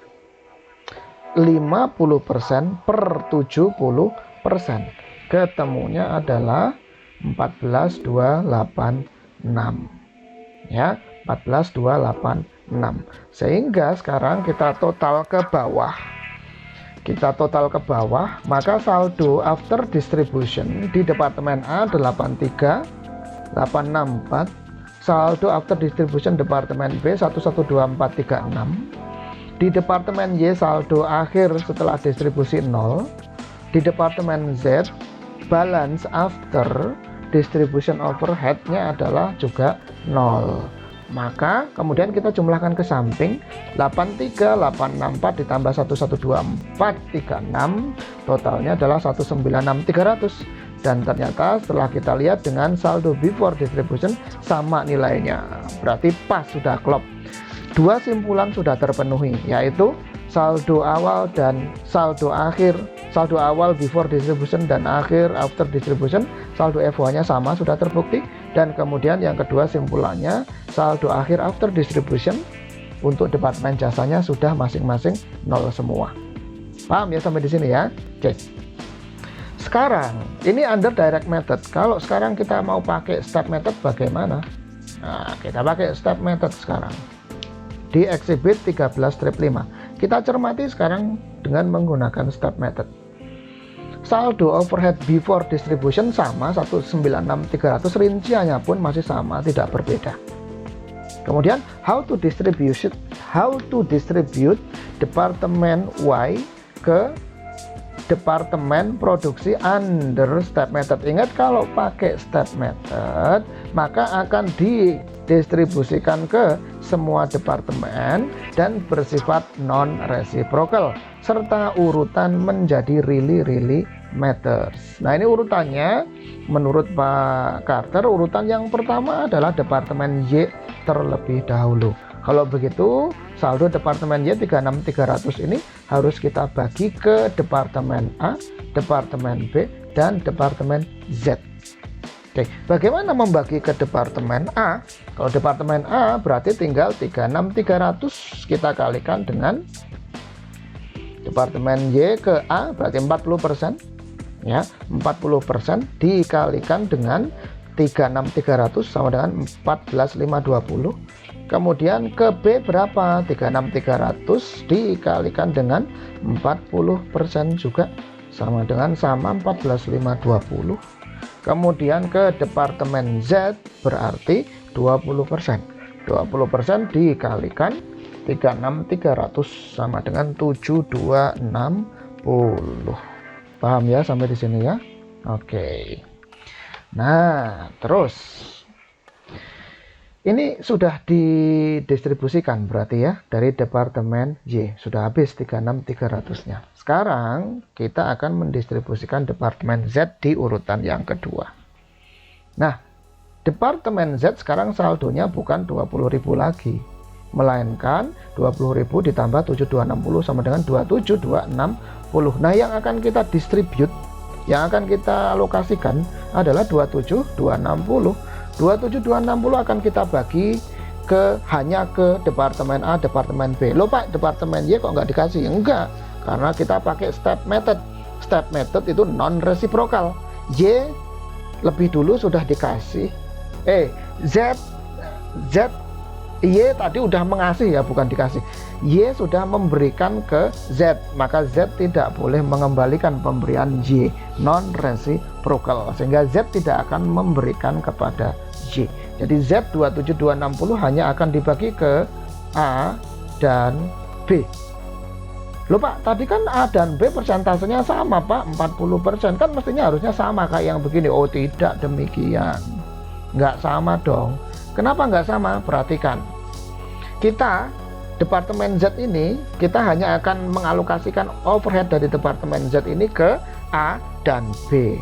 50% per 70%. Ketemunya adalah 14.286. Ya, 14.286. Sehingga sekarang kita total ke bawah. Maka saldo after distribution di Departemen A 83.864, saldo after distribution Departemen B 112436, di Departemen Y saldo akhir setelah distribusi 0, di Departemen Z balance after distribution overhead-nya adalah juga 0. Maka kemudian kita jumlahkan ke samping, 83864 ditambah 112436, totalnya adalah 196300. Dan ternyata setelah kita lihat dengan saldo before distribution sama nilainya, berarti pas, sudah klop. Dua simpulan sudah terpenuhi, yaitu saldo awal dan saldo akhir. Saldo awal before distribution dan akhir after distribution, saldo FOH-nya sama, sudah terbukti. Dan kemudian yang kedua simpulannya, saldo akhir after distribution untuk departemen jasanya sudah masing-masing 0 semua. Paham ya sampai di sini ya? Oke. Sekarang ini under direct method. Kalau sekarang kita mau pakai step method bagaimana? Nah, kita pakai step method sekarang di exhibit 13-5. Kita cermati sekarang dengan menggunakan step method. Saldo overhead before distribution sama 196.300, rinciannya pun masih sama, tidak berbeda. Kemudian how to distribute departemen Y ke departemen produksi under step method. Ingat, kalau pakai step method maka akan didistribusikan ke semua departemen dan bersifat non-reciprocal, serta urutan menjadi really matters. Nah, ini urutannya menurut Pak Carter, urutan yang pertama adalah departemen Y terlebih dahulu. Kalau begitu, saldo departemen Y 36300 ini harus kita bagi ke departemen A, departemen B, dan departemen Z. Oke, bagaimana membagi ke departemen A? Kalau departemen A berarti tinggal 36300 kita kalikan dengan departemen Y ke A, berarti 40%. Ya, 40% dikalikan dengan 36300 sama dengan 14520. Kemudian ke B berapa? 36300 dikalikan dengan 40% juga sama dengan 14520. Kemudian ke departemen Z berarti 20%. 20% dikalikan 36300 sama dengan 7260. Paham ya sampai di sini ya? Oke. Nah, terus ini sudah didistribusikan berarti ya dari departemen Y. Sudah habis 36300-nya. Sekarang kita akan mendistribusikan departemen Z di urutan yang kedua. Nah, departemen Z sekarang saldonya bukan 20.000 lagi, melainkan 20.000 ditambah 7260 sama dengan 27260. Nah, yang akan kita distribute, yang akan kita alokasikan adalah 27260. 27260 akan kita bagi hanya ke departemen A, departemen B. Loh Pak, departemen Y kok nggak dikasih? Enggak, karena kita pakai step method. Step method itu non reciprocal. Y lebih dulu sudah dikasih. Y tadi udah mengasih ya, bukan dikasih. Y sudah memberikan ke Z, maka Z tidak boleh mengembalikan pemberian Y, non reciprocal, sehingga Z tidak akan memberikan kepada Y. Jadi Z 27260 hanya akan dibagi ke A dan B. Loh Pak, tadi kan A dan B persentasenya sama Pak, 40%, kan mestinya harusnya sama kayak yang begini. Oh tidak demikian, nggak sama dong. Kenapa nggak sama? Perhatikan, kita departemen Z ini kita hanya akan mengalokasikan overhead dari departemen Z ini ke A dan B.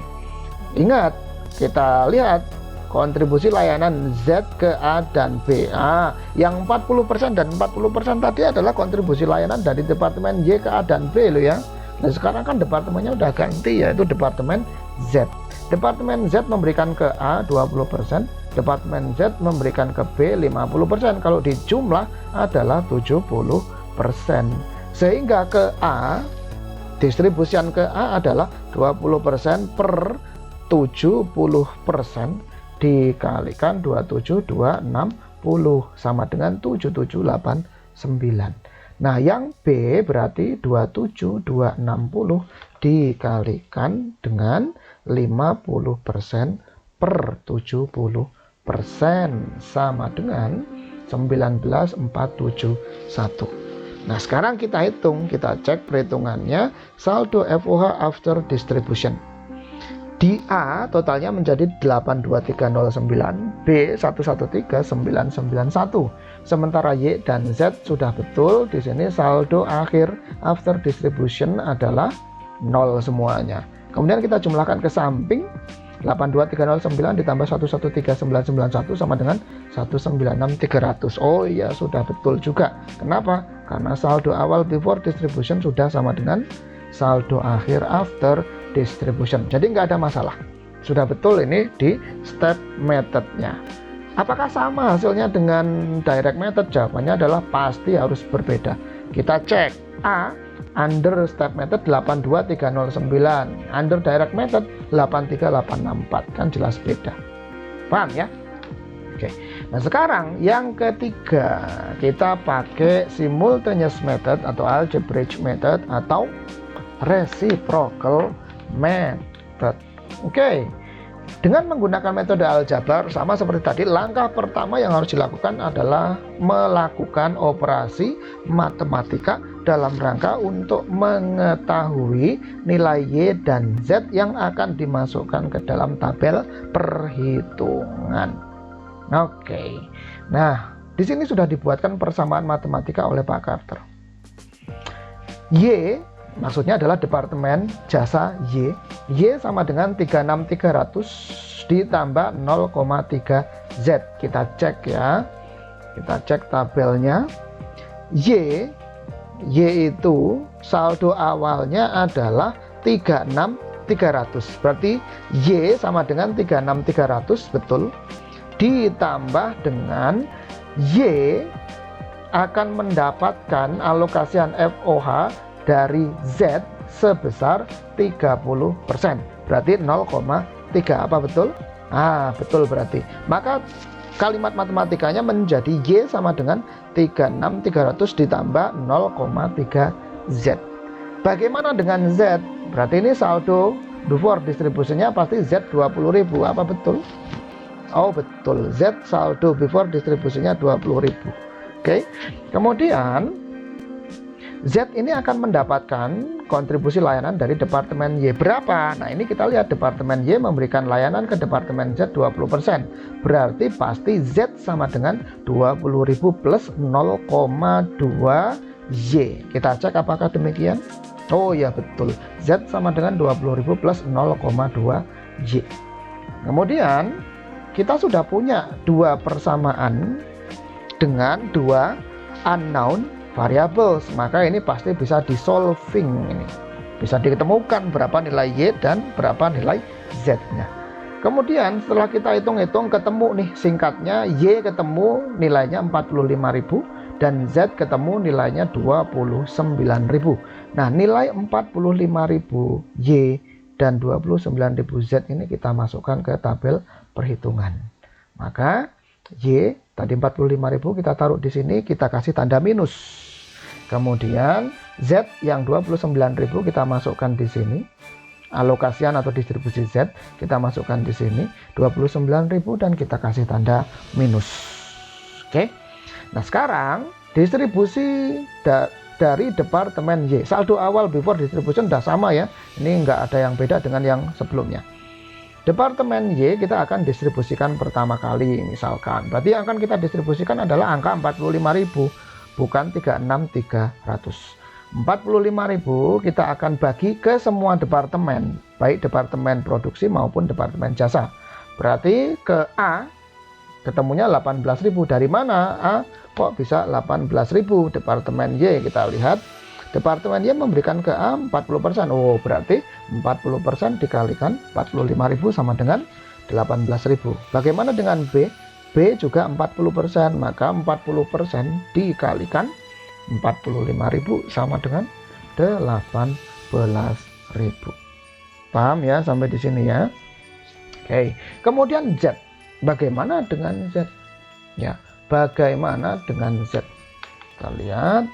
Ingat, kita lihat kontribusi layanan Z ke A dan B. Yang 40% dan 40% tadi adalah kontribusi layanan dari departemen Y ke A dan B loh ya. Nah, sekarang kan departemennya udah ganti, yaitu departemen Z. Departemen Z memberikan ke A 20%, departemen Z memberikan ke B 50%. Kalau dijumlah adalah 70%. Sehingga ke A, distribusian ke A adalah 20% per 70% dikalikan 27260 sama dengan 7789. Nah, yang B berarti 27260 dikalikan dengan 50% per 70% sama dengan 19471. Nah, sekarang kita hitung, kita cek perhitungannya saldo FOH after distribution. Di A totalnya menjadi 82309, B 113,991. Sementara Y dan Z sudah betul. Di sini saldo akhir after distribution adalah 0 semuanya. Kemudian kita jumlahkan ke samping. 82309 ditambah 113,991 sama dengan 196,300. Oh iya, sudah betul juga. Kenapa? Karena saldo awal before distribution sudah sama dengan saldo akhir after distribution. Jadi nggak ada masalah. Sudah betul ini di step methodnya. Apakah sama hasilnya dengan direct method? Jawabannya adalah pasti harus berbeda. Kita cek. A under step method 82309, under direct method 83864, kan jelas beda. Paham ya? Oke. Nah, sekarang yang ketiga, kita pakai simultaneous method atau algebraic method atau reciprocal method. Oke. Dengan menggunakan metode aljabar, sama seperti tadi, langkah pertama yang harus dilakukan adalah melakukan operasi matematika dalam rangka untuk mengetahui nilai Y dan Z yang akan dimasukkan ke dalam tabel perhitungan. Oke. Nah, di sini sudah dibuatkan persamaan matematika oleh Pak Carter. Y maksudnya adalah departemen jasa Y. Y sama dengan 36.300 ditambah 0,3 Z. Kita cek ya. Kita cek tabelnya. Y itu saldo awalnya adalah 36.300. Berarti Y sama dengan 36.300, betul. Ditambah dengan Y akan mendapatkan alokasian FOH dari Z sebesar 30%. Berarti 0,3. Apa betul? Betul berarti. Maka kalimat matematikanya menjadi Y sama dengan 36.300 ditambah 0,3 Z. Bagaimana dengan Z? Berarti ini saldo before distribusinya pasti Z 20.000. Apa betul? Oh betul, Z saldo before distribusinya 20.000. Oke. Kemudian Z ini akan mendapatkan kontribusi layanan dari departemen Y. Berapa? Nah, ini kita lihat departemen Y memberikan layanan ke departemen Z 20%. Berarti pasti Z sama dengan 20.000 plus 0,2 Y. Kita cek apakah demikian? Oh ya betul. Z sama dengan 20.000 plus 0,2 Y. Kemudian kita sudah punya dua persamaan dengan dua unknown variables, maka ini pasti bisa di solving, ini bisa ditemukan berapa nilai Y dan berapa nilai Z nya. Kemudian setelah kita hitung-hitung ketemu nih singkatnya, Y ketemu nilainya 45.000 dan Z ketemu nilainya 29.000. Nah, nilai 45.000 Y dan 29.000 Z ini kita masukkan ke tabel perhitungan. Maka Y tadi 45.000 kita taruh di sini, kita kasih tanda minus. Kemudian Z yang 29.000 kita masukkan di sini. Alokasian atau distribusi Z kita masukkan di sini 29.000 dan kita kasih tanda minus. Oke. Nah, sekarang distribusi dari departemen Y. Saldo awal before distribution sudah sama ya. Ini enggak ada yang beda dengan yang sebelumnya. Departemen Y kita akan distribusikan pertama kali misalkan. Berarti yang akan kita distribusikan adalah angka 45.000, bukan 36.300. 45.000 kita akan bagi ke semua departemen, baik departemen produksi maupun departemen jasa. Berarti ke A ketemunya 18.000. Dari mana A kok bisa 18.000? Departemen Y kita lihat. Departemen Y memberikan ke A 40%. Oh, berarti 40% dikalikan 45.000 sama dengan 18.000. Bagaimana dengan B? B juga 40%, maka 40% dikalikan 45.000 sama dengan 18.000. Paham ya sampai di sini ya? Oke. Kemudian Z. Bagaimana dengan Z? Ya, bagaimana dengan Z? Kita lihat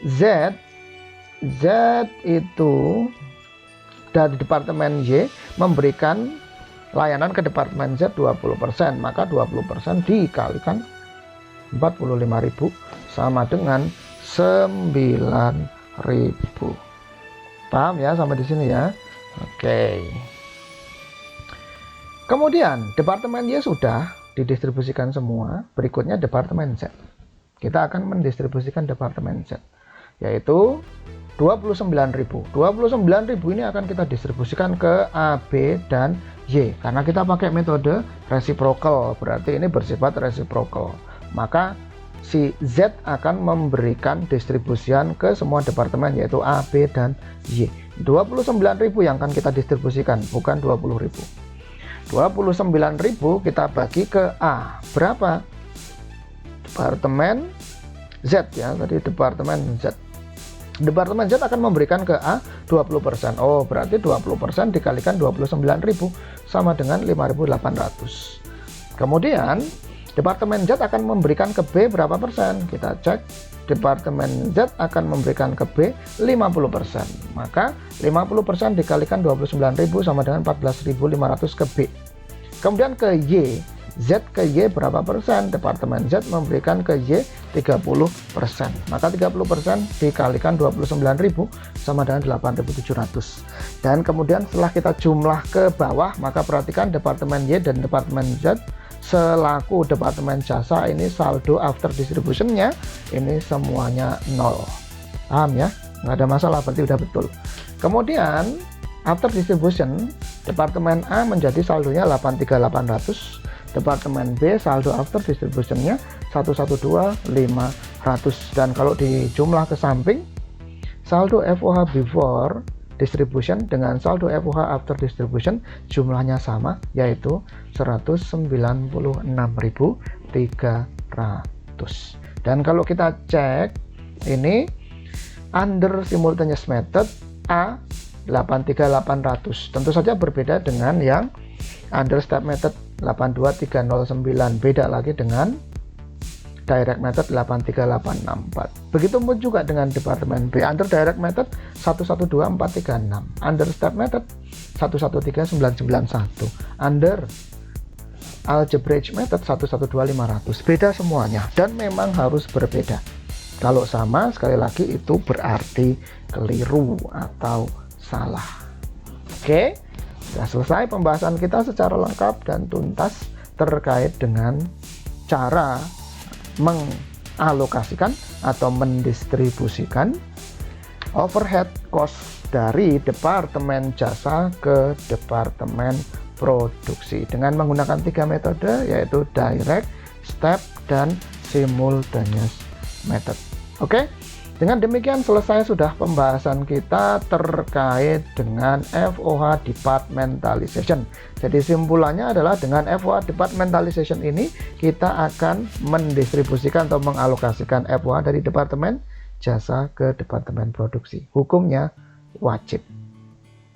Z itu dari departemen Y memberikan layanan ke departemen Z 20%, maka 20% dikalikan 45.000 sama dengan 9.000. Paham ya sampai di sini ya? Oke. Kemudian departemen Y sudah didistribusikan semua. Berikutnya departemen Z. Kita akan mendistribusikan departemen Z, yaitu 29.000. 29.000 ini akan kita distribusikan ke A, B, dan Y. Karena kita pakai metode reciprocal, berarti ini bersifat reciprocal. Maka si Z akan memberikan distribusian ke semua departemen, yaitu A, B, dan Y. 29.000 yang akan kita distribusikan, bukan 20.000. 29.000 kita bagi ke A. Berapa? Departemen Z ya, tadi departemen Z. Departemen Z akan memberikan ke A 20%. Oh, berarti 20% dikalikan 29.000 sama dengan 5.800. Kemudian departemen Z akan memberikan ke B berapa persen? Kita cek. Departemen Z akan memberikan ke B 50%. Maka 50% dikalikan 29.000 sama dengan 14.500 ke B. Kemudian ke Y, Z ke Y berapa persen? Departemen Z memberikan ke Y 30%. Maka 30% dikalikan 29.000 sama dengan 8.700. Dan kemudian setelah kita jumlah ke bawah, maka perhatikan departemen Y dan departemen Z selaku departemen jasa ini saldo after distribution-nya ini semuanya 0. Paham ya? Nggak ada masalah, berarti udah betul. Kemudian after distribution, departemen A menjadi saldonya 83.800. Departemen B saldo after distribution-nya 112.500. Dan kalau dijumlah ke samping, saldo FOH before distribution dengan saldo FOH after distribution jumlahnya sama, yaitu 196.300. Dan kalau kita cek ini under simultaneous method A 83.800, tentu saja berbeda dengan yang under step method 82309, beda lagi dengan direct method 83864. Begitu pun juga dengan departemen B. Under direct method 112436, under step method 113991, under algebraic method 112500. Beda semuanya dan memang harus berbeda. Kalau sama, sekali lagi itu berarti keliru atau salah. Oke, sudah selesai pembahasan kita secara lengkap dan tuntas terkait dengan cara mengalokasikan atau mendistribusikan overhead cost dari departemen jasa ke departemen produksi dengan menggunakan 3 metode, yaitu direct, step, dan simultaneous method. Oke, dengan demikian selesai sudah pembahasan kita terkait dengan FOH departmentalization. Jadi simpulannya adalah dengan FOH departmentalization ini kita akan mendistribusikan atau mengalokasikan FOH dari departemen jasa ke departemen produksi. Hukumnya wajib.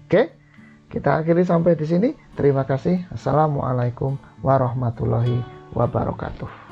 Oke, kita akhiri sampai di sini. Terima kasih. Assalamualaikum warahmatullahi wabarakatuh.